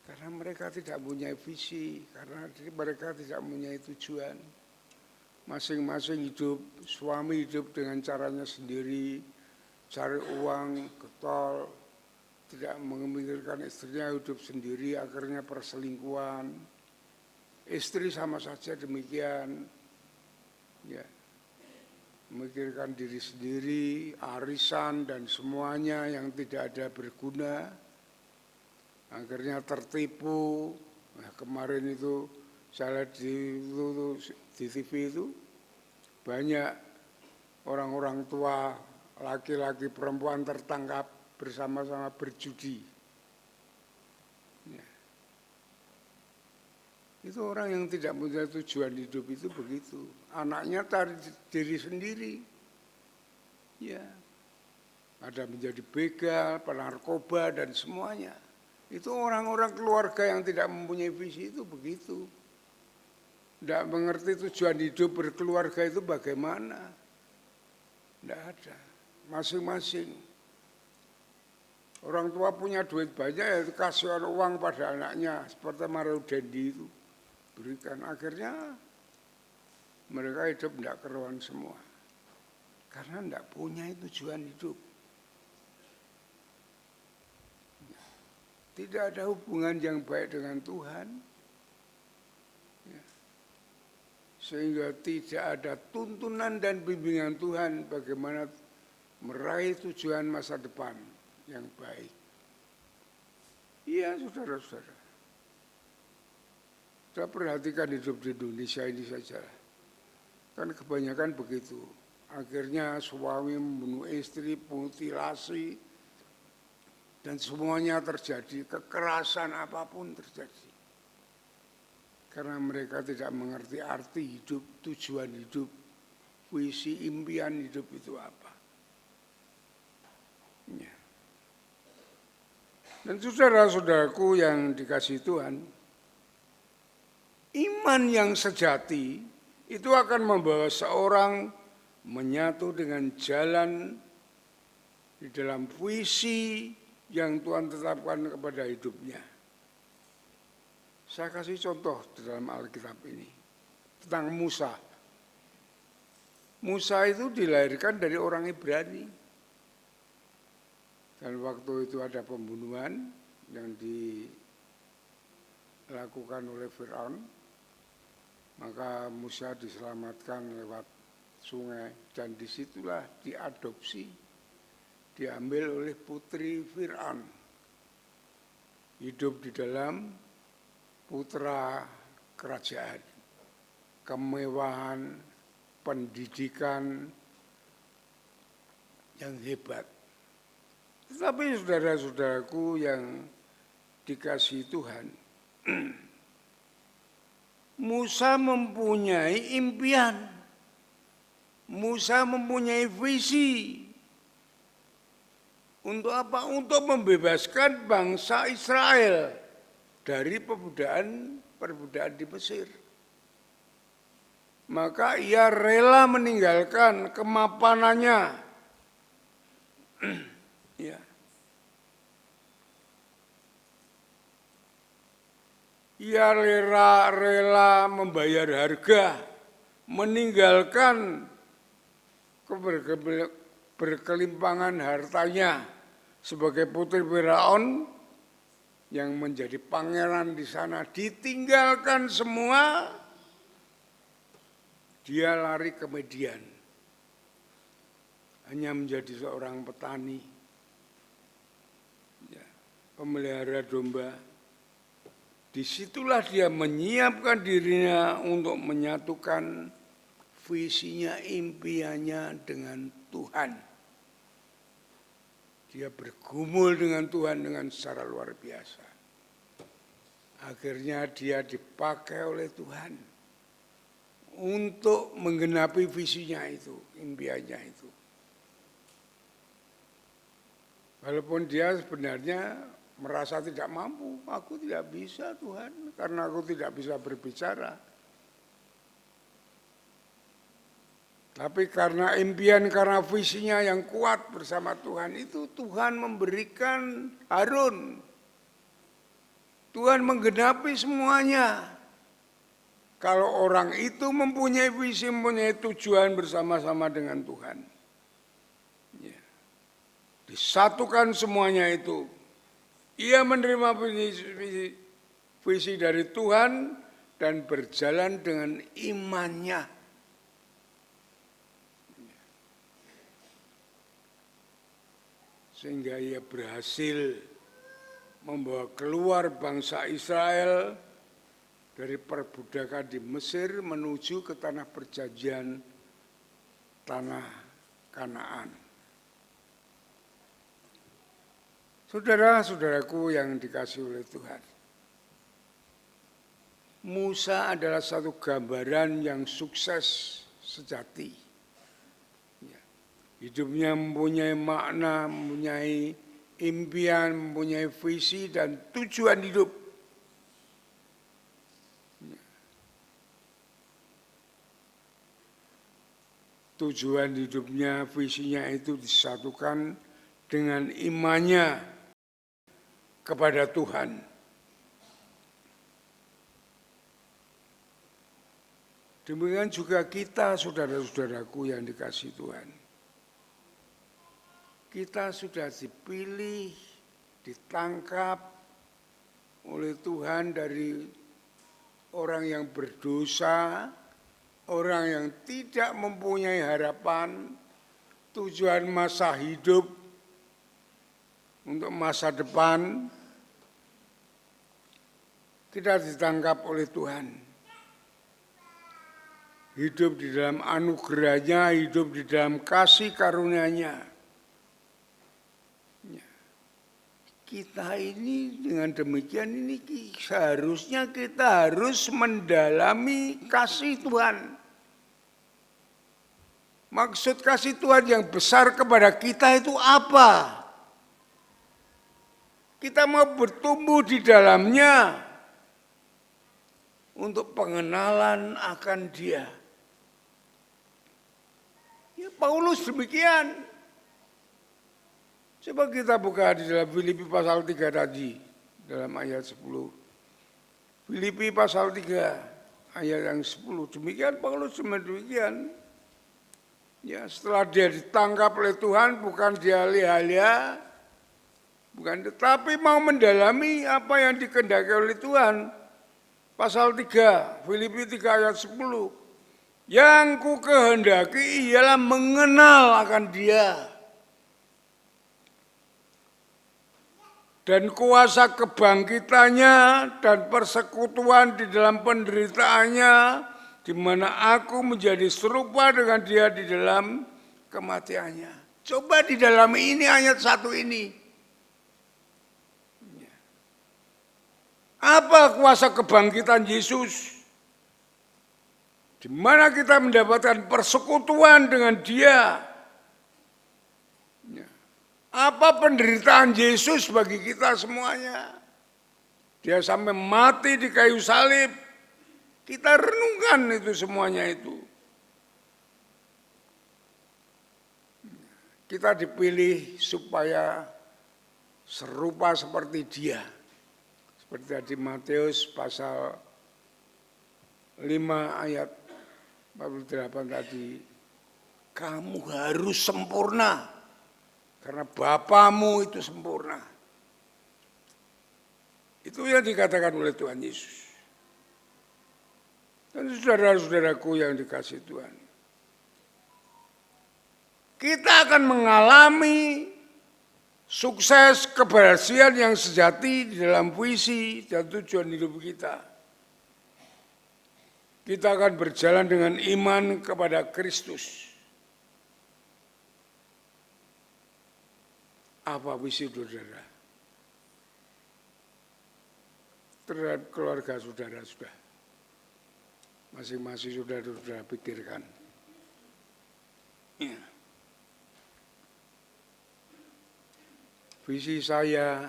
Karena mereka tidak punya visi, karena mereka tidak mempunyai tujuan. Masing-masing hidup, suami hidup dengan caranya sendiri, cari uang, getol, tidak memikirkan istrinya hidup sendiri, akhirnya perselingkuhan. Istri sama saja demikian, ya, memikirkan diri sendiri, arisan dan semuanya yang tidak ada berguna, akhirnya tertipu. Nah, kemarin itu saya lihat di TV itu banyak orang-orang tua, laki-laki perempuan tertangkap bersama-sama berjudi. Ya. Itu orang yang tidak punya tujuan hidup itu begitu. Anaknya cari diri sendiri. Ya. Ada menjadi begal, penarkoba dan semuanya. Itu orang-orang keluarga yang tidak mempunyai visi itu begitu. Tidak mengerti tujuan hidup berkeluarga itu bagaimana. Tidak ada. Masing-masing. Orang tua punya duit banyak, ya kasih uang pada anaknya. Seperti Mario Dendi itu. Berikan. Akhirnya mereka hidup tidak keruan semua. Karena tidak punya tujuan hidup. Tidak ada hubungan yang baik dengan Tuhan. Sehingga tidak ada tuntunan dan bimbingan Tuhan bagaimana meraih tujuan masa depan yang baik. Iya, saudara-saudara. Kita perhatikan hidup di Indonesia ini saja. Kan kebanyakan begitu. Akhirnya suami membunuh istri, mutilasi, dan semuanya terjadi. Kekerasan apapun terjadi. Karena mereka tidak mengerti arti hidup, tujuan hidup, visi, impian hidup itu apa. Ya. Dan saudara-saudaraku yang dikasihi Tuhan, iman yang sejati itu akan membawa seorang menyatu dengan jalan di dalam visi yang Tuhan tetapkan kepada hidupnya. Saya kasih contoh di dalam Alkitab ini tentang Musa. Musa itu dilahirkan dari orang Ibrani. Dan waktu itu ada pembunuhan yang dilakukan oleh Firaun. Maka Musa diselamatkan lewat sungai dan disitulah diadopsi, diambil oleh putri Firaun. Hidup di dalam putra kerajaan, kemewahan, pendidikan yang hebat. Tetapi saudara-saudaraku yang dikasihi Tuhan, Musa mempunyai impian, Musa mempunyai visi. Untuk apa? Untuk membebaskan bangsa Israel dari perbudakan di Mesir. Maka ia rela meninggalkan kemapanannya. Ya. Ia rela membayar harga, meninggalkan berkelimpangan hartanya sebagai putri Firaun yang menjadi pangeran di sana, ditinggalkan semua, dia lari ke Midian. Hanya menjadi seorang petani, ya, pemelihara domba. Disitulah dia menyiapkan dirinya untuk menyatukan visinya, impiannya dengan Tuhan. Dia bergumul dengan Tuhan dengan secara luar biasa. Akhirnya dia dipakai oleh Tuhan untuk menggenapi visinya itu, impiannya itu. Walaupun dia sebenarnya merasa tidak mampu, aku tidak bisa Tuhan, karena aku tidak bisa berbicara. Tapi karena impian, karena visinya yang kuat bersama Tuhan itu, Tuhan memberikan Harun. Tuhan menggenapi semuanya. Kalau orang itu mempunyai visi, mempunyai tujuan bersama-sama dengan Tuhan. Ya. Disatukan semuanya itu. Ia menerima visi dari Tuhan dan berjalan dengan imannya. Sehingga ia berhasil membawa keluar bangsa Israel dari perbudakan di Mesir menuju ke tanah perjanjian, tanah Kanaan. Saudara-saudaraku yang dikasihi oleh Tuhan, Musa adalah satu gambaran yang sukses sejati. Hidupnya mempunyai makna, mempunyai impian, mempunyai visi dan tujuan hidup. Tujuan hidupnya, visinya itu disatukan dengan imannya kepada Tuhan. Demikian juga kita, saudara-saudaraku yang dikasihi Tuhan. Kita sudah dipilih, ditangkap oleh Tuhan dari orang yang berdosa, orang yang tidak mempunyai harapan, tujuan masa hidup untuk masa depan. Kita ditangkap oleh Tuhan. Hidup di dalam anugerahnya, hidup di dalam kasih karunia-Nya. Kita ini dengan demikian ini seharusnya kita harus mendalami kasih Tuhan. Maksud kasih Tuhan yang besar kepada kita itu apa? Kita mau bertumbuh di dalamnya untuk pengenalan akan Dia. Ya, Paulus demikian. Coba kita buka di dalam Filipi pasal 3 tadi, dalam ayat 10. Filipi pasal 3, ayat yang 10. Demikian Paulus demikian. Ya, setelah dia ditangkap oleh Tuhan, bukan dia lihat-lihat, bukan, tetapi mau mendalami apa yang dikehendaki oleh Tuhan. Pasal 3, Filipi 3 ayat 10. Yang ku kehendaki ialah mengenal akan Dia. Dan kuasa kebangkitannya dan persekutuan di dalam penderitaannya, di mana aku menjadi serupa dengan Dia di dalam kematiannya. Coba di dalam ini ayat 1 ini. Apa kuasa kebangkitan Yesus? Di mana kita mendapatkan persekutuan dengan Dia? Apa penderitaan Yesus bagi kita semuanya? Dia sampai mati di kayu salib. Kita renungkan itu semuanya itu. Kita dipilih supaya serupa seperti Dia. Seperti tadi Matius pasal 5 ayat 48 tadi. Kamu harus sempurna. Karena Bapamu itu sempurna. Itu yang dikatakan oleh Tuhan Yesus. Dan saudara-saudaraku yang dikasihi Tuhan. Kita akan mengalami sukses keberhasilan yang sejati di dalam visi dan tujuan hidup kita. Kita akan berjalan dengan iman kepada Kristus. apa visi saudara terhadap keluarga saudara sudah masing-masing sudah pikirkan. Ya. Visi saya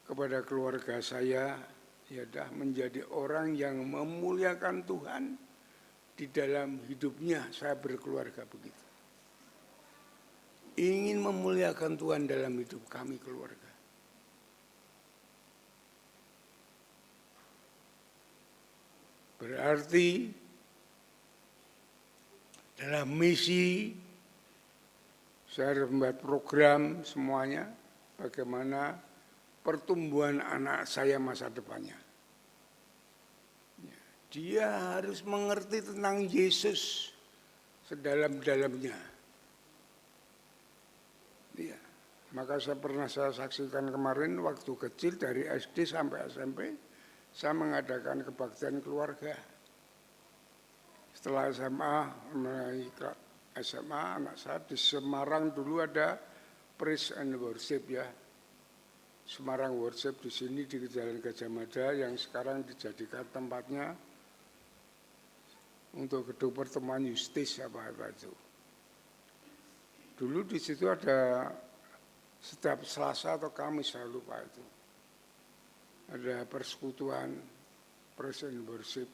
kepada keluarga saya ialah menjadi orang yang memuliakan Tuhan di dalam hidupnya. Saya berkeluarga begitu. Ingin memuliakan Tuhan dalam hidup kami keluarga. Berarti dalam misi saya harus membuat program semuanya bagaimana pertumbuhan anak saya masa depannya. Dia harus mengerti tentang Yesus sedalam-dalamnya. Ya, maka saya saksikan kemarin waktu kecil dari SD sampai SMP, saya mengadakan kebaktian keluarga. Setelah SMA, mulai ke SMA, anak saya di Semarang dulu ada Praise and Worship ya. Semarang Worship di sini di Jalan Gajah Mada yang sekarang dijadikan tempatnya untuk gedung pertemuan Justis apa itu. Dulu di situ ada setiap Selasa atau Kamis saya lupa itu. Ada persekutuan Praise and Worship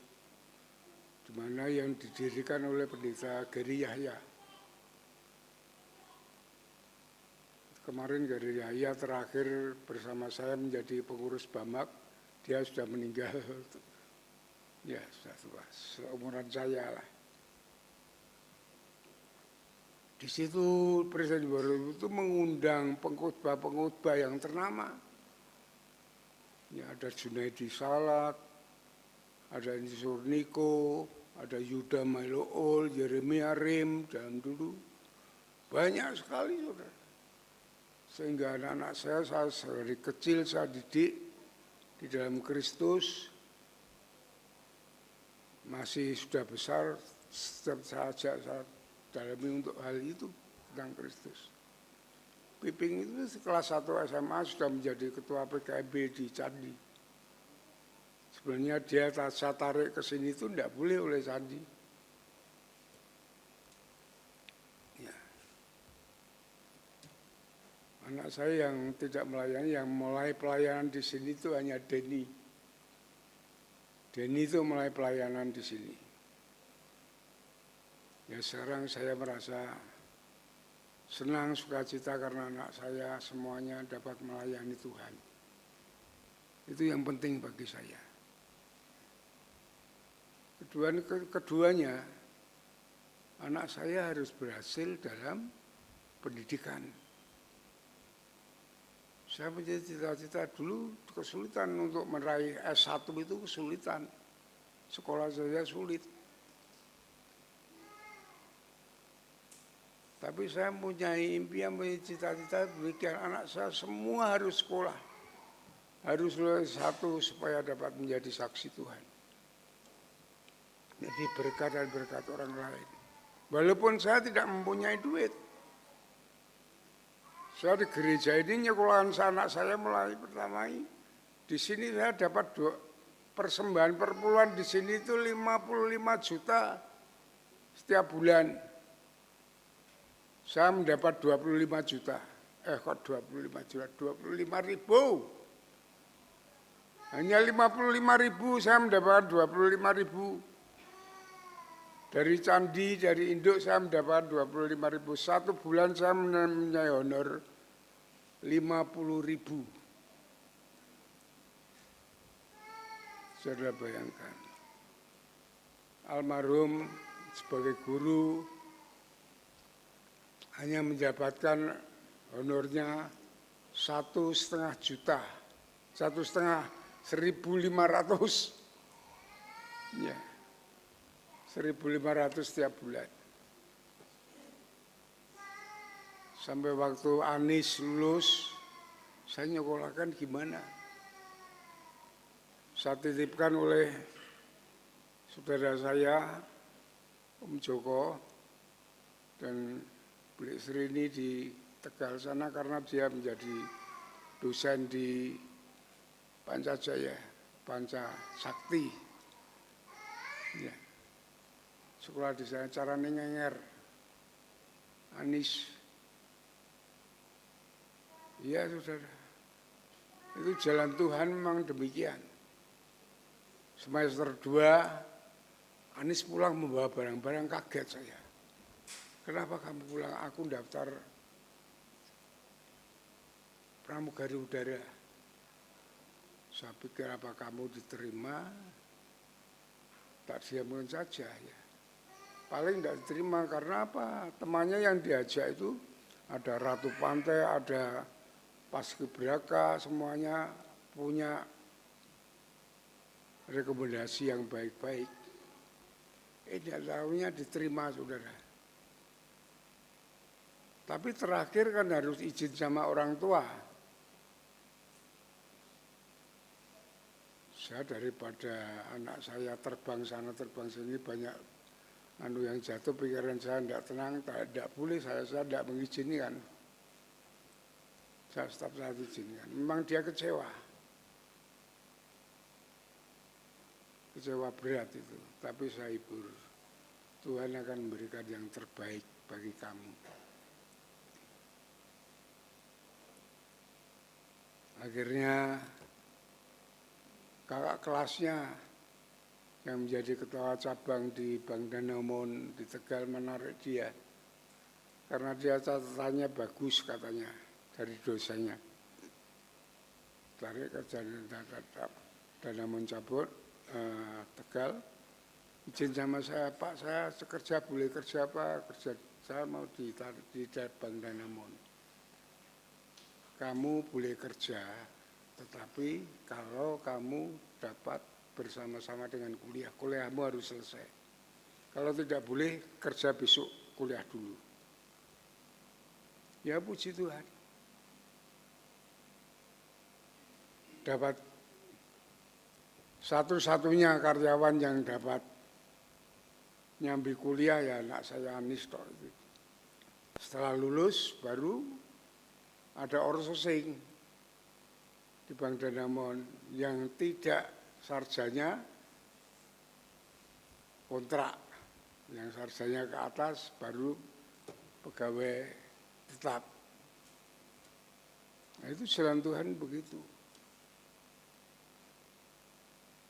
di mana yang didirikan oleh pendeta Gary Yahya. Kemarin Gary Yahya terakhir bersama saya menjadi pengurus BAMAK, dia sudah meninggal. Ya, sudah tua, seumuran saya lah. Di situ Presiden Baru itu mengundang pengkhotbah yang ternama. Ya, ada Junaidi Salat, ada Insur Niko, ada Yuda Mailool, Yeremia Rim dalam dulu. Banyak sekali saudara. Sehingga anak-anak saya dari kecil saya didik di dalam Kristus. Masih sudah besar, setiap saja saya dalami untuk hal itu tentang Kristus. Piping itu kelas 1 SMA sudah menjadi ketua PKB di Candi. Sebenarnya dia saya tarik ke sini itu tidak boleh oleh Candi. Ya. Anak saya yang tidak melayani, yang mulai pelayanan di sini itu hanya Denny. Denny itu mulai pelayanan di sini. Ya sekarang saya merasa senang sukacita karena anak saya semuanya dapat melayani Tuhan. Itu yang penting bagi saya. Keduanya, anak saya harus berhasil dalam pendidikan. Saya punya cita-cita dulu kesulitan untuk meraih S1 itu kesulitan. Sekolah saya sulit. Tapi saya punya impian, punya cita-cita demikian anak saya semua harus sekolah. Harus lulus S1 supaya dapat menjadi saksi Tuhan. Jadi berkat dan berkat orang lain. Walaupun saya tidak mempunyai duit. Saya di gereja ini nyekolahan anak saya mulai pertama ini. Di sini saya dapat persembahan perpuluhan di sini itu 55 juta setiap bulan. Saya mendapat 25 juta. Kok 25 juta? 25 ribu. Hanya 55 ribu saya mendapatkan 25 ribu. Dari Candi, dari Induk saya mendapatkan 25 ribu. Satu bulan saya mempunyai honor 50 ribu. Saudara bayangkan. Almarhum sebagai guru hanya mendapatkan honornya 1,5 juta, 1,500. Ya, 1.500 setiap bulan. Sampai waktu Anis lulus, saya nyekolahkan gimana? Saya titipkan oleh saudara saya, Om Joko, dan Beli Sri ini di Tegal sana karena dia menjadi dosen di Pancajaya, Pancasakti. Ya. Sekolah di sana caranya ngenger. Anis. Iya saudara. Itu jalan Tuhan memang demikian. Semester 2, Anis pulang membawa barang-barang, kaget saya. Kenapa kamu pulang? Aku daftar pramugari udara. Saya pikir apa kamu diterima, tak diamkan saja ya. Paling tidak diterima karena apa? Temannya yang diajak itu ada Ratu Pantai, ada Paskibraka, semuanya punya rekomendasi yang baik-baik. Tidak tahunya diterima saudara. Tapi terakhir kan harus izin sama orang tua. Saya daripada anak saya terbang sana terbang sini banyak yang jatuh, pikiran saya tidak tenang, tidak boleh saya tidak mengizinkan. Saya tetap saya izinkan. Memang dia kecewa. Kecewa berat itu, tapi saya hibur. Tuhan akan memberikan yang terbaik bagi kamu. Akhirnya kakak kelasnya yang menjadi ketua cabang di Bank Danamon di Tegal menarik dia. Karena dia catatannya bagus katanya dari dosennya. Tarik kerja Danamon cabut Tegal. Izin sama saya, Pak saya kerja boleh kerja apa? Kerja saya mau di Bank Danamon. Kamu boleh kerja, tetapi kalau kamu dapat bersama-sama dengan kuliahmu harus selesai. Kalau tidak boleh, kerja besok, kuliah dulu. Ya puji Tuhan. Dapat satu-satunya karyawan yang dapat nyambi kuliah ya anak saya Anis. Setelah lulus baru ada outsourcing di Bank Danamon yang tidak sarjanya kontrak, yang sarjanya ke atas baru pegawai tetap. Nah itu jalan Tuhan begitu.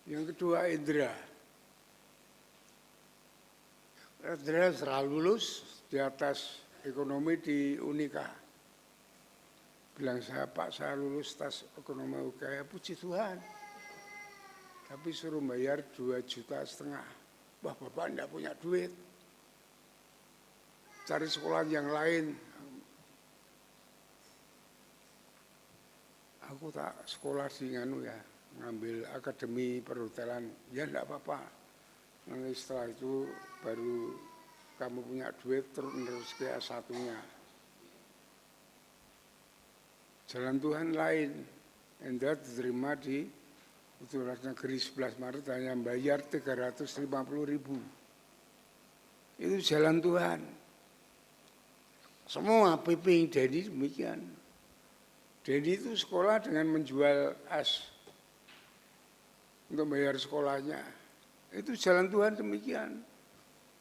Yang kedua Indra. Indra setelah lulus di atas ekonomi di Unika. Bilang saya, Pak saya lulus tes ekonomi UKM, puji Tuhan. Tapi suruh bayar 2,5 juta. Wah Bapak tidak punya duit. Cari sekolah yang lain. Aku tak sekolah di ngambil akademi perhotelan. Ya tidak apa-apa. Nanti setelah itu baru kamu punya duit terus ke S1-nya. Jalan Tuhan lain. Anda diterima di Universitas Negeri 11 Maret hanya bayar 350.000. Itu jalan Tuhan. Semua PP Dedi demikian. Dedi itu sekolah dengan menjual es untuk bayar sekolahnya. Itu jalan Tuhan demikian.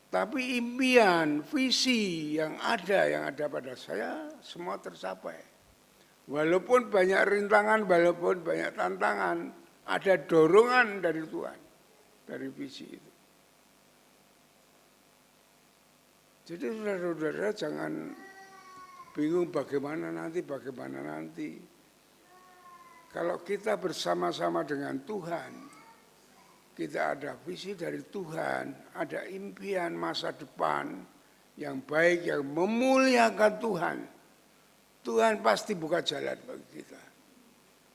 Tapi impian, visi yang ada pada saya semua tercapai. Walaupun banyak rintangan, walaupun banyak tantangan, ada dorongan dari Tuhan, dari visi itu. Jadi saudara-saudara jangan bingung bagaimana nanti. Kalau kita bersama-sama dengan Tuhan, kita ada visi dari Tuhan, ada impian masa depan yang baik, yang memuliakan Tuhan. Tuhan pasti buka jalan bagi kita.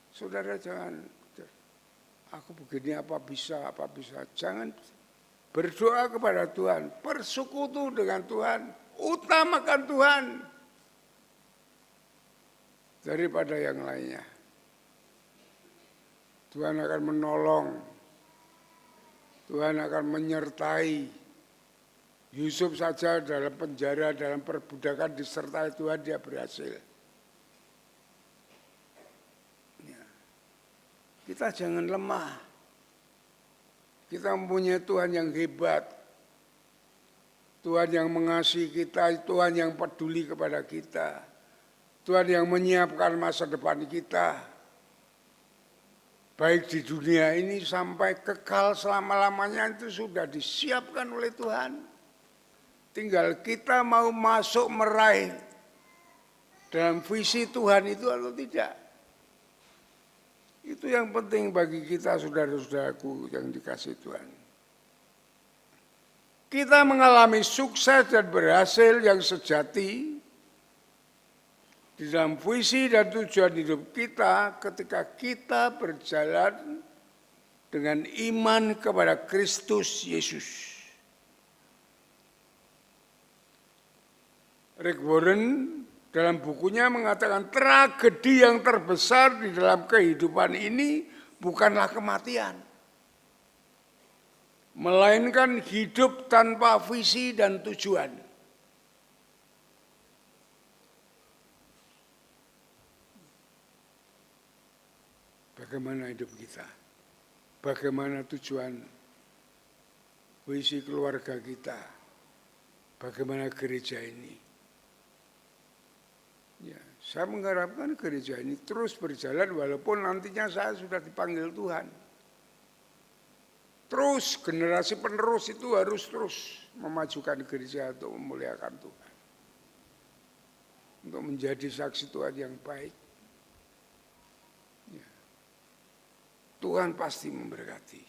Saudara jangan, aku begini apa bisa. Jangan berdoa kepada Tuhan, bersekutu dengan Tuhan, utamakan Tuhan daripada yang lainnya. Tuhan akan menolong, Tuhan akan menyertai. Yusuf saja dalam penjara, dalam perbudakan disertai Tuhan dia berhasil. Ya. Kita jangan lemah. Kita mempunyai Tuhan yang hebat. Tuhan yang mengasihi kita, Tuhan yang peduli kepada kita. Tuhan yang menyiapkan masa depan kita. Baik di dunia ini sampai kekal selama-lamanya itu sudah disiapkan oleh Tuhan. Tinggal kita mau masuk meraih dalam visi Tuhan itu atau tidak. Itu yang penting bagi kita saudara-saudaraku yang dikasihi Tuhan. Kita mengalami sukses dan berhasil yang sejati di dalam visi dan tujuan hidup kita ketika kita berjalan dengan iman kepada Kristus Yesus. Rick Warren dalam bukunya mengatakan tragedi yang terbesar di dalam kehidupan ini bukanlah kematian, melainkan hidup tanpa visi dan tujuan. Bagaimana hidup kita? Bagaimana tujuan visi keluarga kita? Bagaimana gereja ini? Ya, saya mengharapkan gereja ini terus berjalan walaupun nantinya saya sudah dipanggil Tuhan. Terus generasi penerus itu harus terus memajukan gereja untuk memuliakan Tuhan. Untuk menjadi saksi Tuhan yang baik. Ya. Tuhan pasti memberkati.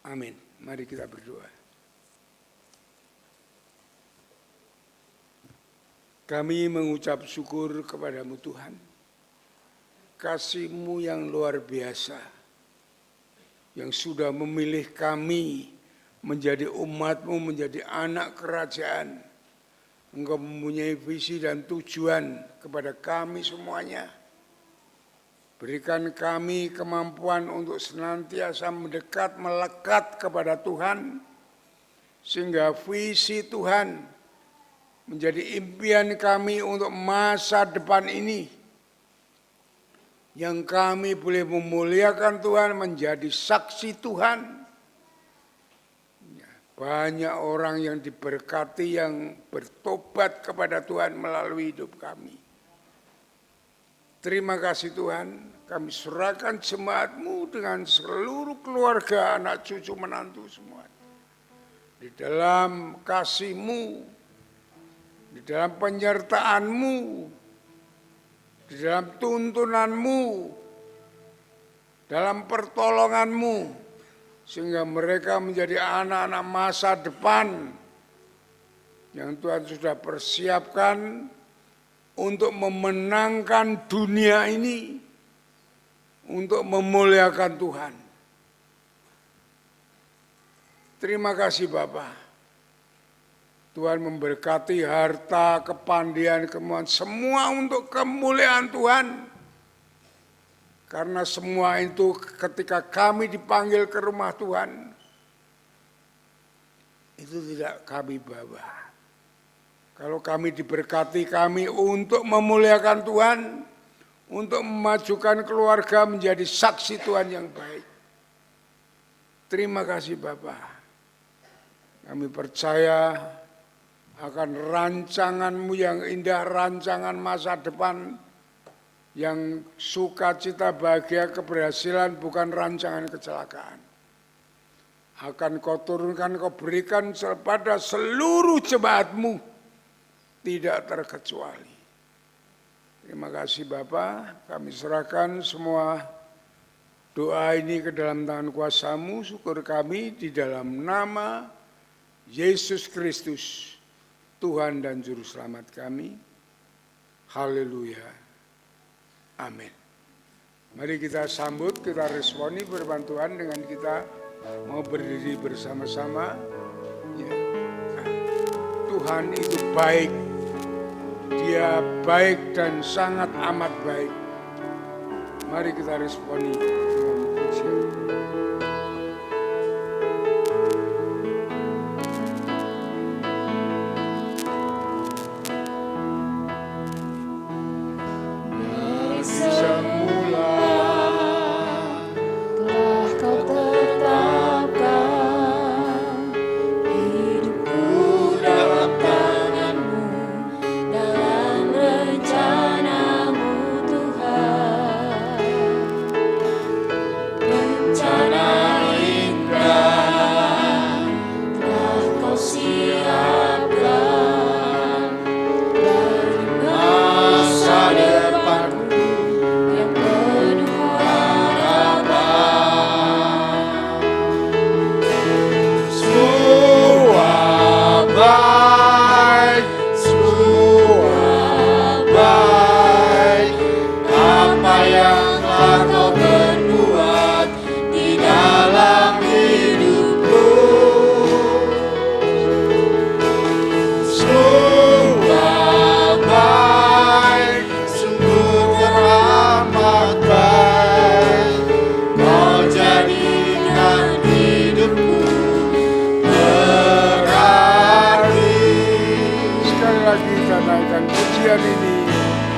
Amin. Mari kita berdoa. Kami mengucap syukur kepadamu Tuhan, kasih-Mu yang luar biasa, yang sudah memilih kami menjadi umat-Mu, menjadi anak kerajaan. Engkau mempunyai visi dan tujuan kepada kami semuanya. Berikan kami kemampuan untuk senantiasa mendekat, melekat kepada Tuhan, sehingga visi Tuhan menjadi impian kami untuk masa depan ini. Yang kami boleh memuliakan Tuhan, menjadi saksi Tuhan. Banyak orang yang diberkati, yang bertobat kepada Tuhan melalui hidup kami. Terima kasih Tuhan, kami serahkan jemaat-Mu dengan seluruh keluarga, anak cucu menantu semua. Di dalam kasih-Mu, di dalam penyertaan-Mu, di dalam tuntunan-Mu, dalam pertolongan-Mu, sehingga mereka menjadi anak-anak masa depan yang Tuhan sudah persiapkan untuk memenangkan dunia ini, untuk memuliakan Tuhan. Terima kasih Bapak. Tuhan memberkati harta, kepandaian, kemauan, semua untuk kemuliaan Tuhan. Karena semua itu ketika kami dipanggil ke rumah Tuhan, itu tidak kami bawa. Kalau kami diberkati, kami untuk memuliakan Tuhan, untuk memajukan keluarga menjadi saksi Tuhan yang baik. Terima kasih Bapak. Kami percaya akan rancangan-Mu yang indah, rancangan masa depan yang sukacita, bahagia, keberhasilan, bukan rancangan kecelakaan. Akan Kau turunkan, Kau berikan kepada seluruh jemaat-Mu, tidak terkecuali. Terima kasih Bapak, kami serahkan semua doa ini ke dalam tangan kuasa-Mu, syukur kami di dalam nama Yesus Kristus, Tuhan dan Juru Selamat kami. Haleluya. Amin. Mari kita sambut, kita responi firman Tuhan dengan kita mau berdiri bersama-sama. Ya. Tuhan itu baik. Dia baik dan sangat amat baik. Mari kita responi.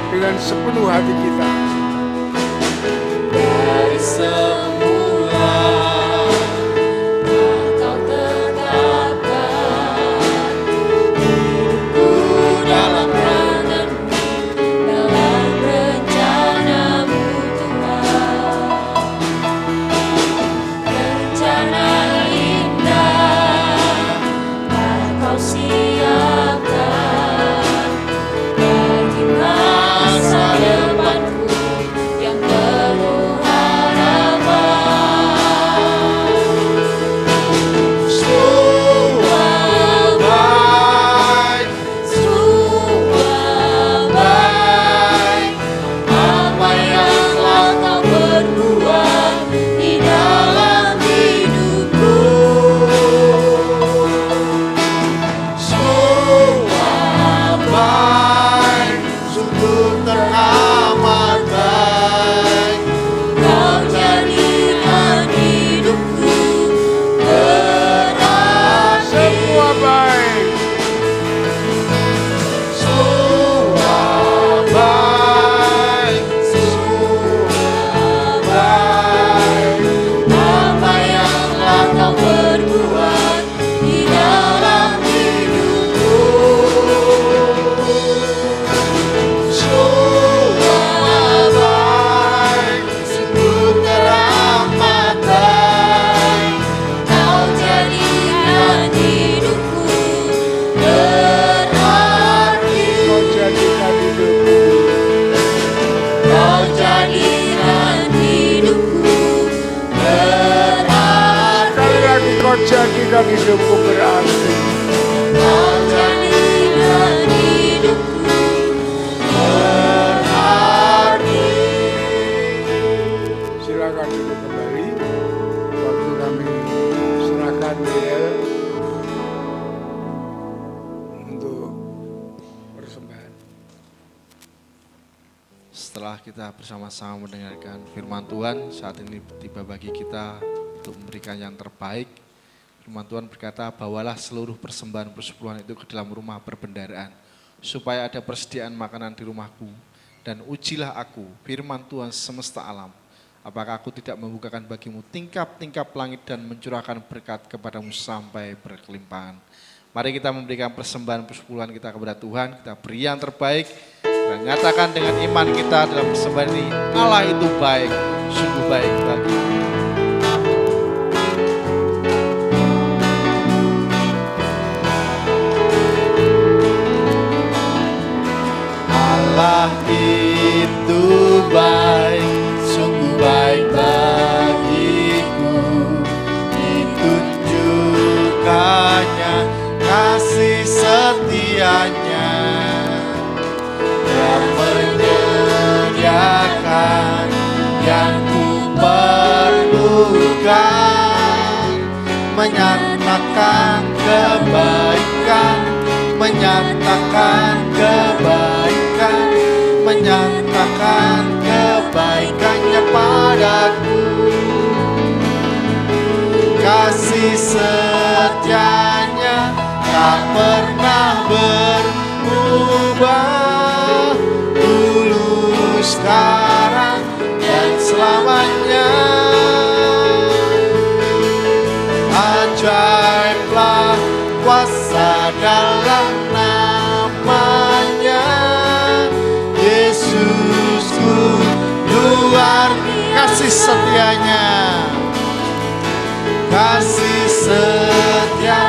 dengan sepenuh hati kita. Dari semula Kau tetapkan hidupku dalam tangan-Mu, dalam rencana-Mu Tuhan. Rencana indah telah Kau siapkan bagi masa depanku yang penuh harapan. Semua baik, semua baik, apa yang telah Kau perbuat di dalam hidupku. Semua baik, sungguh teramat baik. Kau jadikan hidupku berarti. Semua baik, Semua baik, semua baik, apa yang telah Kau perbuat di dalam hidupku. Semua baik, sungguh teramat baik. Kau jadikan hidupku berarti. Kau jadikan hidupku. Kau jadikan hidupku berarti. Sekali lagi kau jadikan hidupku berarti. Kau jadikan hidupku berarti. Silakan duduk kembali. Waktu kami serahkan Miriel untuk persembahan. Setelah kita bersama-sama mendengarkan firman Tuhan, saat ini tiba bagi kita untuk memberikan yang terbaik. Firman Tuhan berkata, bawalah seluruh persembahan persepuluhan itu ke dalam rumah perbendaharaan, supaya ada persediaan makanan di rumahku. Dan ujilah aku, firman Tuhan semesta alam, apakah aku tidak membukakan bagimu tingkap-tingkap langit dan mencurahkan berkat kepadamu sampai berkelimpahan. Mari kita memberikan persembahan persepuluhan kita kepada Tuhan, kita beri yang terbaik, dan nyatakan dengan iman kita dalam persembahan ini, Allah itu baik, sungguh baik bagi. Allah itu baik, sungguh baik bagiku. Ditunjukkannya kasih setianya, yang menyediakan yang ku perlukan, menyatakan kebaikan, menyatakan kebaikan, menyatakan kebaikannya padaku. Kasih setianya tak pernah berubah, dulu, sekarang, dan selamanya. Ajaiblah kuasa dalam namanya, Yesusku luar kasih setianya, kasih setia.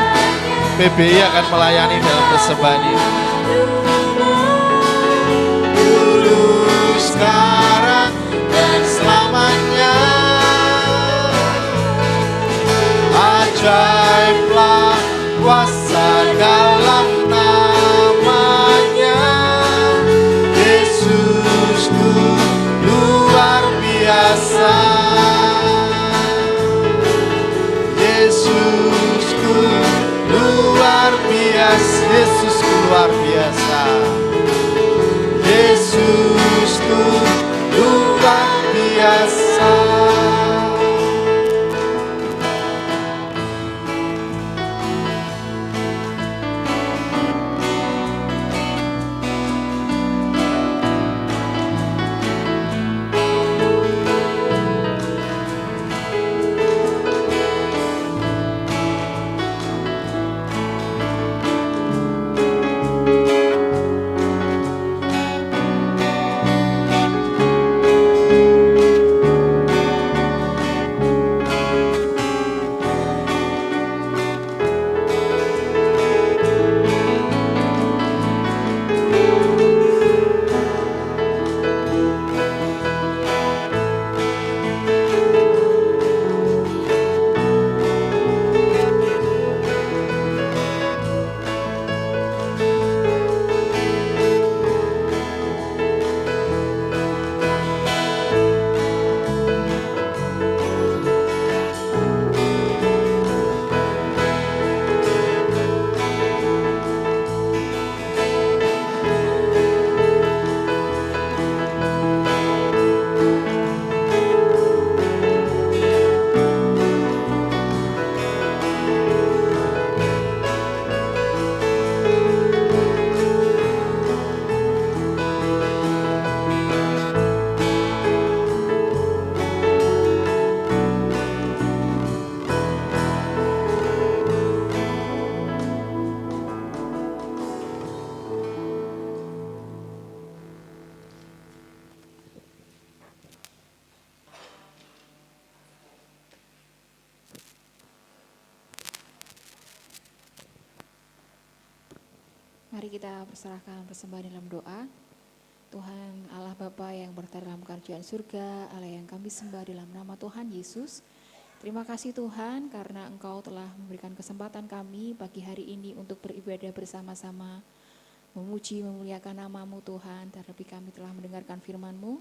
PBI akan melayani dalam persembahan ini. Dulu, sekarang, dan selamanya. Ajaiblah kuasa dalam namanya, Yesusku luar biasa, Yesusku luar biasa, Yesusku luar biasa, Yesusku luar biasa. Mari kita perserahkan persembahan dalam doa. Tuhan Allah Bapa yang berada dalam kerajaan surga, Allah yang kami sembah dalam nama Tuhan Yesus. Terima kasih Tuhan karena Engkau telah memberikan kesempatan kami pagi hari ini untuk beribadah bersama-sama, memuji, memuliakan nama-Mu Tuhan, terlebih kami telah mendengarkan firman-Mu.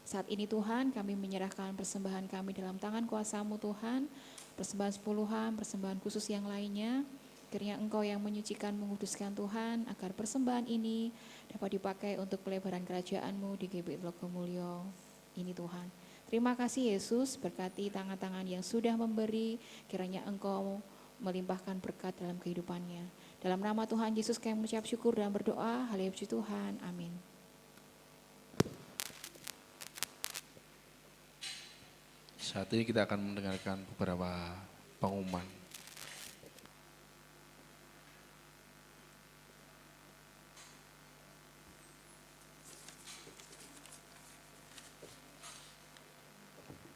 Saat ini Tuhan kami menyerahkan persembahan kami dalam tangan kuasa-Mu Tuhan, persembahan sepuluhan, persembahan khusus yang lainnya. Kiranya Engkau yang menyucikan, menguduskan Tuhan, agar persembahan ini dapat dipakai untuk pelebaran kerajaan-Mu di GBI Logomulyo ini Tuhan. Terima kasih Yesus, berkati tangan-tangan yang sudah memberi, kiranya Engkau melimpahkan berkat dalam kehidupannya. Dalam nama Tuhan Yesus kami mengucap syukur dan berdoa, haleluya puji Tuhan, amin. Saat ini kita akan mendengarkan beberapa pengumuman.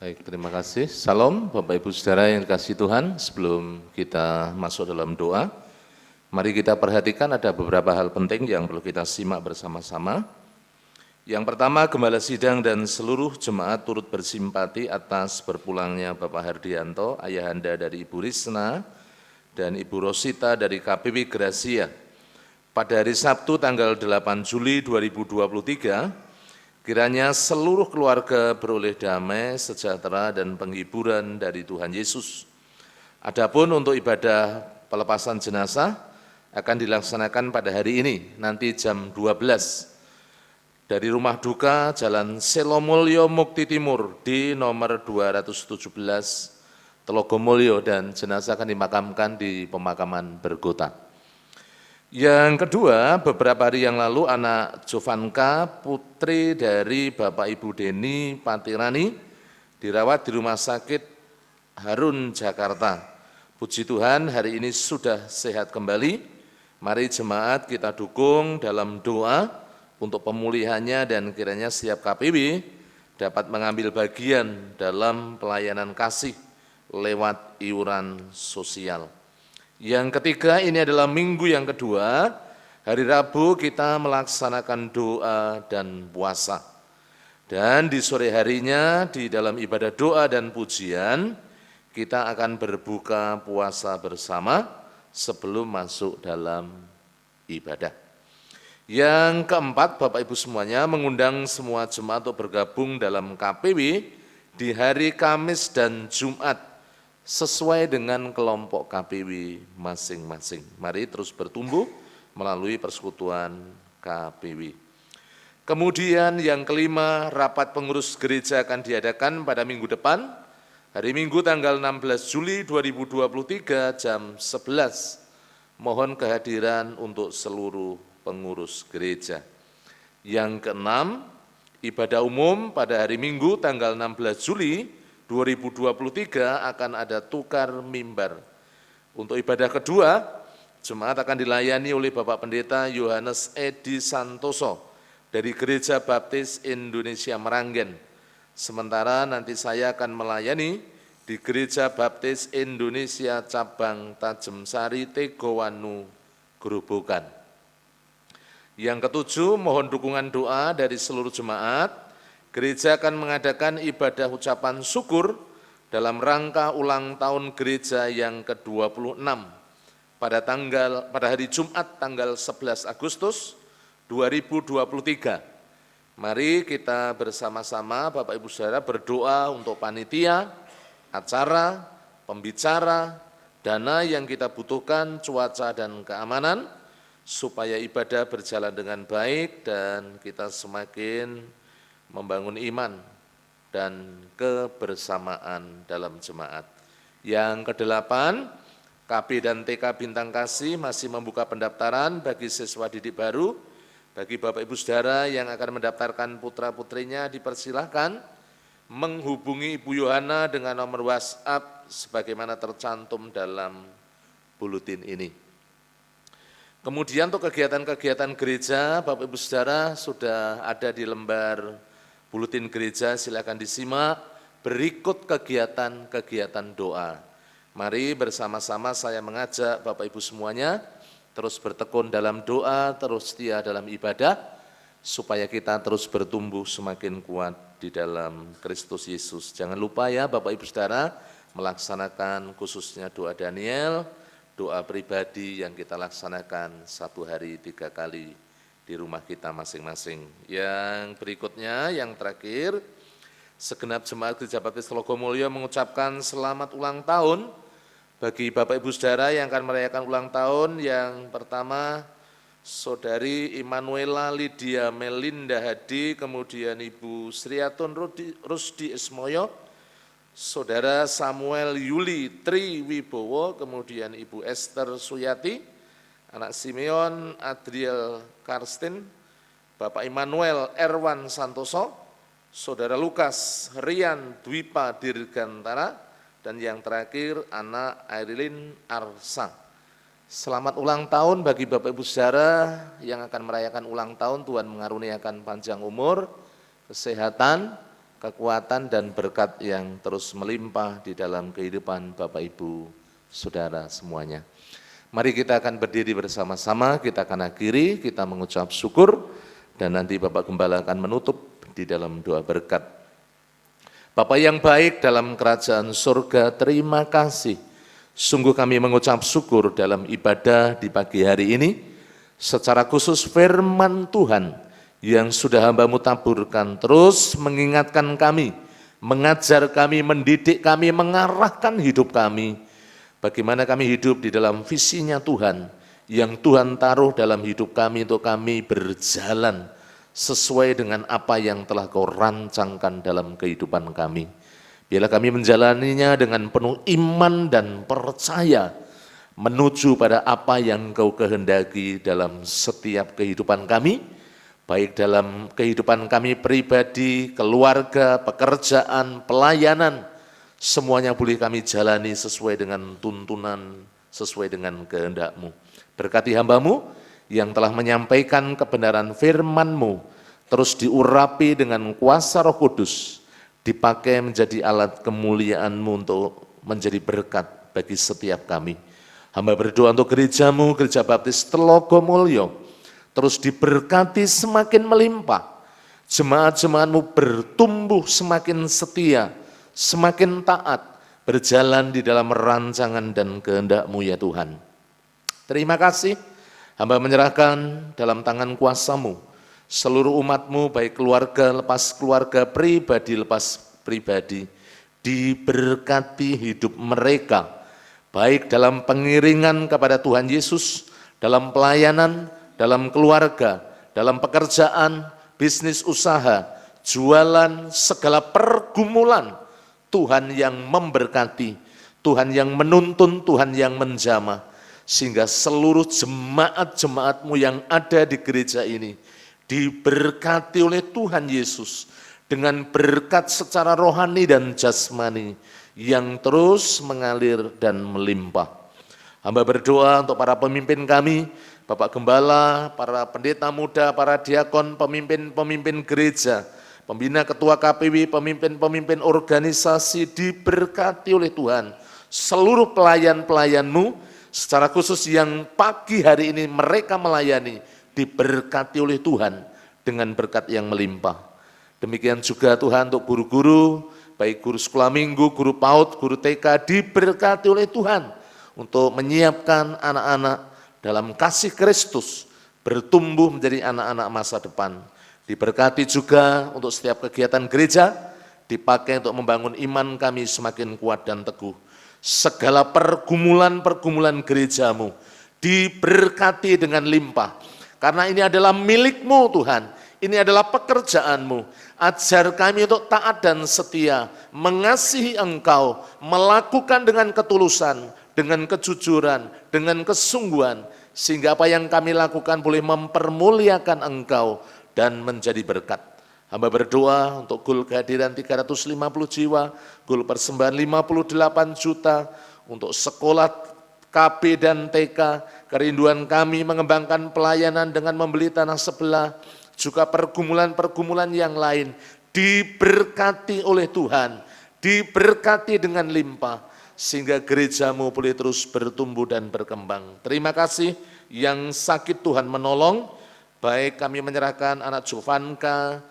Baik, terima kasih. Salam Bapak Ibu Saudara yang dikasihi Tuhan. Sebelum kita masuk dalam doa, mari kita perhatikan ada beberapa hal penting yang perlu kita simak bersama-sama. Yang pertama, Gembala Sidang dan seluruh jemaat turut bersimpati atas berpulangnya Bapak Hardianto, ayahanda dari Ibu Risna, dan Ibu Rosita dari KPW Gracia. Pada hari Sabtu tanggal 8 Juli 2023, kiranya seluruh keluarga beroleh damai, sejahtera, dan penghiburan dari Tuhan Yesus. Adapun untuk ibadah pelepasan jenazah akan dilaksanakan pada hari ini, nanti jam 12. Dari rumah duka Jalan Selomulyo Mukti Timur di nomor 217 Telogomulyo, dan jenazah akan dimakamkan di pemakaman Bergota. Yang kedua, beberapa hari yang lalu anak Jovanka, putri dari Bapak Ibu Deni Patirani, dirawat di Rumah Sakit Harun, Jakarta. Puji Tuhan, hari ini sudah sehat kembali. Mari jemaat kita dukung dalam doa untuk pemulihannya, dan kiranya setiap KPW dapat mengambil bagian dalam pelayanan kasih lewat iuran sosial. Yang ketiga, ini adalah minggu yang kedua, hari Rabu kita melaksanakan doa dan puasa. Dan di sore harinya di dalam ibadah doa dan pujian, kita akan berbuka puasa bersama sebelum masuk dalam ibadah. Yang keempat, Bapak Ibu semuanya, mengundang semua jemaat untuk bergabung dalam KPW di hari Kamis dan Jumat, sesuai dengan kelompok KPW masing-masing. Mari terus bertumbuh melalui persekutuan KPW. Kemudian yang kelima, rapat pengurus gereja akan diadakan pada minggu depan, hari Minggu tanggal 16 Juli 2023 jam 11. Mohon kehadiran untuk seluruh pengurus gereja. Yang keenam, ibadah umum pada hari Minggu tanggal 16 Juli 2023 akan ada tukar mimbar. Untuk ibadah kedua, jemaat akan dilayani oleh Bapak Pendeta Yohanes Edi Santoso dari Gereja Baptis Indonesia Meranggen. Sementara nanti saya akan melayani di Gereja Baptis Indonesia Cabang Tajemsari Tegowanu, Grobogan. Yang ketujuh, mohon dukungan doa dari seluruh jemaat. Gereja akan mengadakan ibadah ucapan syukur dalam rangka ulang tahun gereja yang ke-26 pada hari Jumat tanggal 11 Agustus 2023. Mari kita bersama-sama Bapak Ibu Saudara berdoa untuk panitia, acara, pembicara, dana yang kita butuhkan, cuaca dan keamanan, supaya ibadah berjalan dengan baik dan kita semakin membangun iman dan kebersamaan dalam jemaat. Yang kedelapan, KB dan TK Bintang Kasih masih membuka pendaftaran bagi siswa didik baru. Bagi Bapak Ibu Saudara yang akan mendaftarkan putra-putrinya, dipersilahkan menghubungi Ibu Yohana dengan nomor WhatsApp sebagaimana tercantum dalam buletin ini. Kemudian untuk kegiatan-kegiatan gereja, Bapak Ibu Saudara sudah ada di lembar buletin gereja, silakan disimak berikut kegiatan-kegiatan doa. Mari bersama-sama saya mengajak Bapak Ibu semuanya terus bertekun dalam doa, terus setia dalam ibadah, supaya kita terus bertumbuh semakin kuat di dalam Kristus Yesus. Jangan lupa ya Bapak Ibu Saudara, melaksanakan khususnya doa Daniel, doa pribadi yang kita laksanakan 1 hari 3 kali di rumah kita masing-masing. Yang berikutnya, yang terakhir, segenap jemaat Gereja Baptis Logomulyo mengucapkan selamat ulang tahun bagi Bapak Ibu Saudara yang akan merayakan ulang tahun. Yang pertama, Saudari Immanuela Lydia Melinda Hadi, kemudian Ibu Sriatun Rusdi Ismoyo, Saudara Samuel Yuli Tri Wibowo, kemudian Ibu Esther Suyati, anak Simeon Adriel Karstin, Bapak Immanuel Erwan Santoso, Saudara Lukas Rian Dwipa Dirgantara, dan yang terakhir anak Airilin Arsa. Selamat ulang tahun bagi Bapak Ibu Saudara yang akan merayakan ulang tahun. Tuhan mengaruniakan panjang umur, kesehatan, kekuatan dan berkat yang terus melimpah di dalam kehidupan Bapak Ibu Saudara semuanya. Mari kita akan berdiri bersama-sama, kita akan akhiri, kita mengucap syukur, dan nanti Bapak Gembala akan menutup di dalam doa berkat. Bapa yang baik dalam kerajaan surga, terima kasih. Sungguh kami mengucap syukur dalam ibadah di pagi hari ini, secara khusus firman Tuhan yang sudah hamba-Mu taburkan terus mengingatkan kami, mengajar kami, mendidik kami, mengarahkan hidup kami. Bagaimana kami hidup di dalam visinya Tuhan, yang Tuhan taruh dalam hidup kami untuk kami berjalan sesuai dengan apa yang telah Kau rancangkan dalam kehidupan kami. Biarlah kami menjalaninya dengan penuh iman dan percaya menuju pada apa yang Kau kehendaki dalam setiap kehidupan kami, baik dalam kehidupan kami pribadi, keluarga, pekerjaan, pelayanan, semuanya boleh kami jalani sesuai dengan tuntunan, sesuai dengan kehendak-Mu. Berkati hamba-Mu yang telah menyampaikan kebenaran firman-Mu, terus diurapi dengan kuasa Roh Kudus, dipakai menjadi alat kemuliaan-Mu untuk menjadi berkat bagi setiap kami. Hamba berdoa untuk gereja-Mu, Gereja Baptis Logomulyo, terus diberkati semakin melimpah. Jemaat-jemaat-Mu bertumbuh semakin setia, semakin taat, berjalan di dalam rancangan dan kehendak-Mu ya Tuhan. Terima kasih. Hamba menyerahkan dalam tangan kuasa-Mu seluruh umat-Mu, baik keluarga lepas keluarga, pribadi lepas pribadi, diberkati hidup mereka, baik dalam pengiringan kepada Tuhan Yesus, dalam pelayanan, dalam keluarga, dalam pekerjaan, bisnis usaha, jualan, segala pergumulan. Tuhan yang memberkati, Tuhan yang menuntun, Tuhan yang menjamah, sehingga seluruh jemaat-jemaat-Mu yang ada di gereja ini diberkati oleh Tuhan Yesus dengan berkat secara rohani dan jasmani yang terus mengalir dan melimpah. Hamba berdoa untuk para pemimpin kami, Bapak Gembala, para pendeta muda, para diakon, pemimpin-pemimpin gereja, pembina ketua KPW, pemimpin-pemimpin organisasi, diberkati oleh Tuhan. Seluruh pelayan-pelayan-Mu, secara khusus yang pagi hari ini mereka melayani, diberkati oleh Tuhan dengan berkat yang melimpah. Demikian juga Tuhan untuk guru-guru, baik guru sekolah minggu, guru PAUD, guru TK, diberkati oleh Tuhan untuk menyiapkan anak-anak dalam kasih Kristus, bertumbuh menjadi anak-anak masa depan. Diberkati juga untuk setiap kegiatan gereja, dipakai untuk membangun iman kami semakin kuat dan teguh. Segala pergumulan-pergumulan gereja-Mu diberkati dengan limpah. Karena ini adalah milik-Mu Tuhan, ini adalah pekerjaan-Mu. Ajar kami untuk taat dan setia, mengasihi Engkau, melakukan dengan ketulusan, dengan kejujuran, dengan kesungguhan, sehingga apa yang kami lakukan boleh mempermuliakan Engkau dan menjadi berkat. Hamba berdoa untuk gul kehadiran 350 jiwa, gul persembahan 58 juta, untuk sekolah KB dan TK, kerinduan kami mengembangkan pelayanan dengan membeli tanah sebelah, juga pergumulan-pergumulan yang lain, diberkati oleh Tuhan, diberkati dengan limpah. sehingga gerejamu boleh terus bertumbuh dan berkembang. Terima kasih yang sakit Tuhan menolong, baik kami menyerahkan anak Jovanka,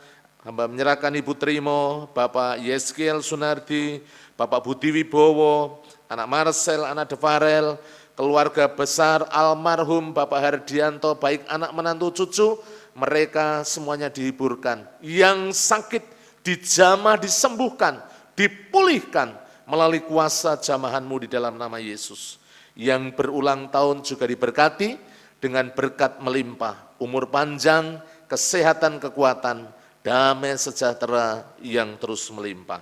hamba menyerahkan Ibu Trimo, Bapak Yeskiel Sunardi, Bapak Budi Wibowo, anak Marcel, anak Devarel, keluarga besar almarhum Bapak Hardianto, baik anak menantu cucu, mereka semuanya dihiburkan. Yang sakit dijamah, disembuhkan, dipulihkan melalui kuasa jamahanmu di dalam nama Yesus. Yang berulang tahun juga diberkati dengan berkat melimpah, umur panjang, kesehatan, kekuatan, damai sejahtera yang terus melimpah.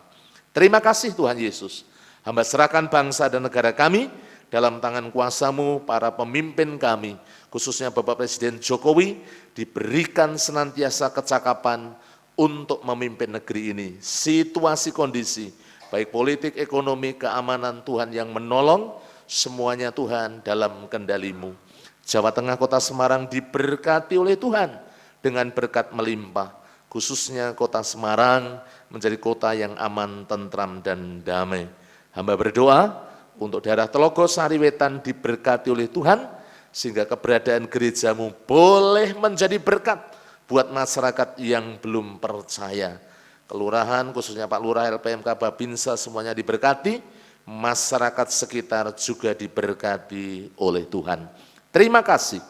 Terima kasih Tuhan Yesus. Hamba serahkan bangsa dan negara kami dalam tangan kuasa-Mu, para pemimpin kami, khususnya Bapak Presiden Jokowi, diberikan senantiasa kecakapan untuk memimpin negeri ini. Situasi kondisi, baik politik, ekonomi, keamanan, Tuhan yang menolong, semuanya Tuhan dalam kendali-Mu. Jawa Tengah Kota Semarang diberkati oleh Tuhan dengan berkat melimpah. Khususnya Kota Semarang menjadi kota yang aman, tentram, dan damai. Hamba berdoa untuk daerah Telogos Sariwetan diberkati oleh Tuhan, sehingga keberadaan gerejamu boleh menjadi berkat buat masyarakat yang belum percaya. Kelurahan, khususnya Pak Lurah, LPMK, Babinsa, semuanya diberkati, masyarakat sekitar juga diberkati oleh Tuhan. Terima kasih,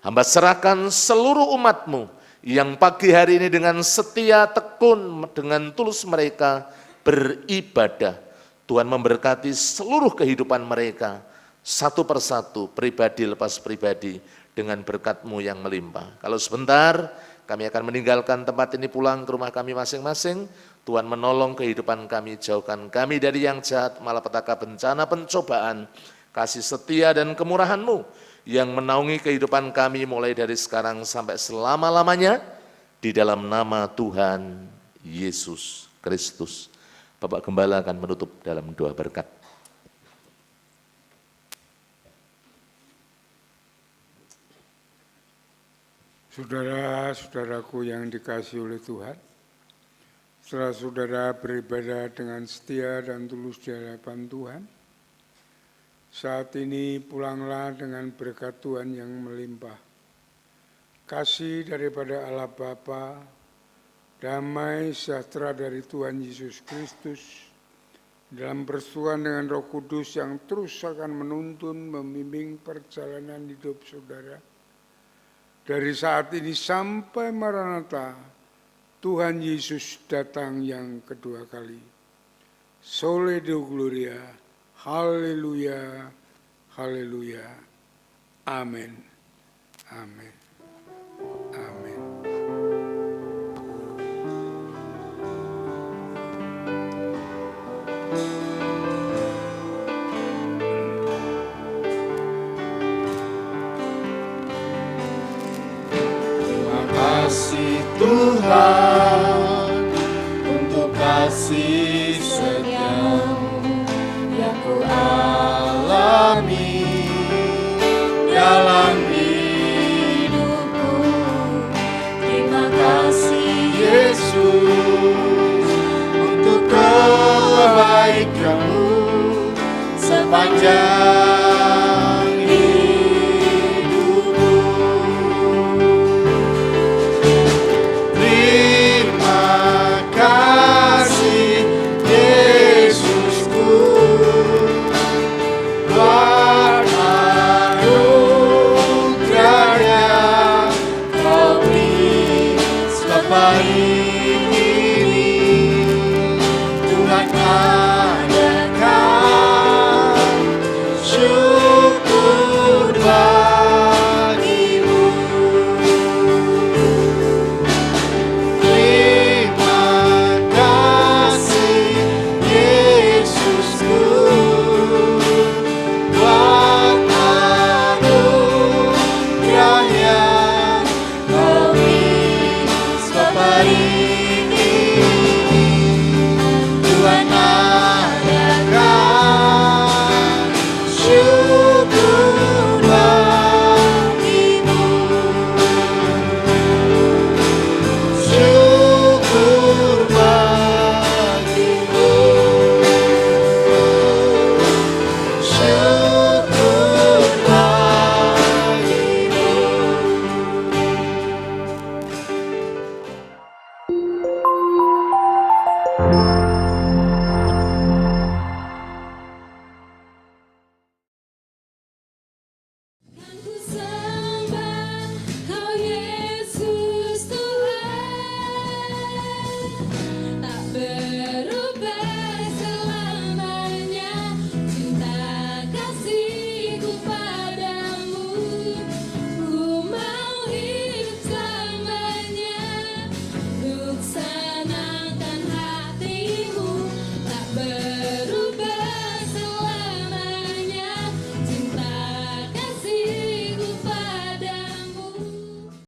hamba serahkan seluruh umat-Mu yang pagi hari ini dengan setia, tekun, dengan tulus mereka beribadah. Tuhan memberkati seluruh kehidupan mereka, satu persatu, pribadi lepas pribadi, dengan berkat-Mu yang melimpah. Kalau sebentar kami akan meninggalkan tempat ini pulang ke rumah kami masing-masing, Tuhan menolong kehidupan kami, jauhkan kami dari yang jahat, malapetaka, bencana, pencobaan, kasih setia dan kemurahan-Mu yang menaungi kehidupan kami mulai dari sekarang sampai selama-lamanya, di dalam nama Tuhan Yesus Kristus. Bapak Gembala akan menutup dalam doa berkat. Saudara-saudaraku yang dikasihi oleh Tuhan, setelah saudara beribadah dengan setia dan tulus di hadapan Tuhan, saat ini pulanglah dengan berkat Tuhan yang melimpah. Kasih daripada Allah Bapa, damai sejahtera dari Tuhan Yesus Kristus, dalam persekutuan dengan Roh Kudus yang terus akan menuntun, membimbing perjalanan hidup saudara. Dari saat ini sampai Maranatha, Tuhan Yesus datang yang kedua kali. Sole Deo Gloria, haleluya, haleluya, amin, amin, amin. Kasih Tuhan untuk kasih setiamu yang ku alami dalam hidupku. Terima kasih Yesus untuk kebaikan-Mu sepanjang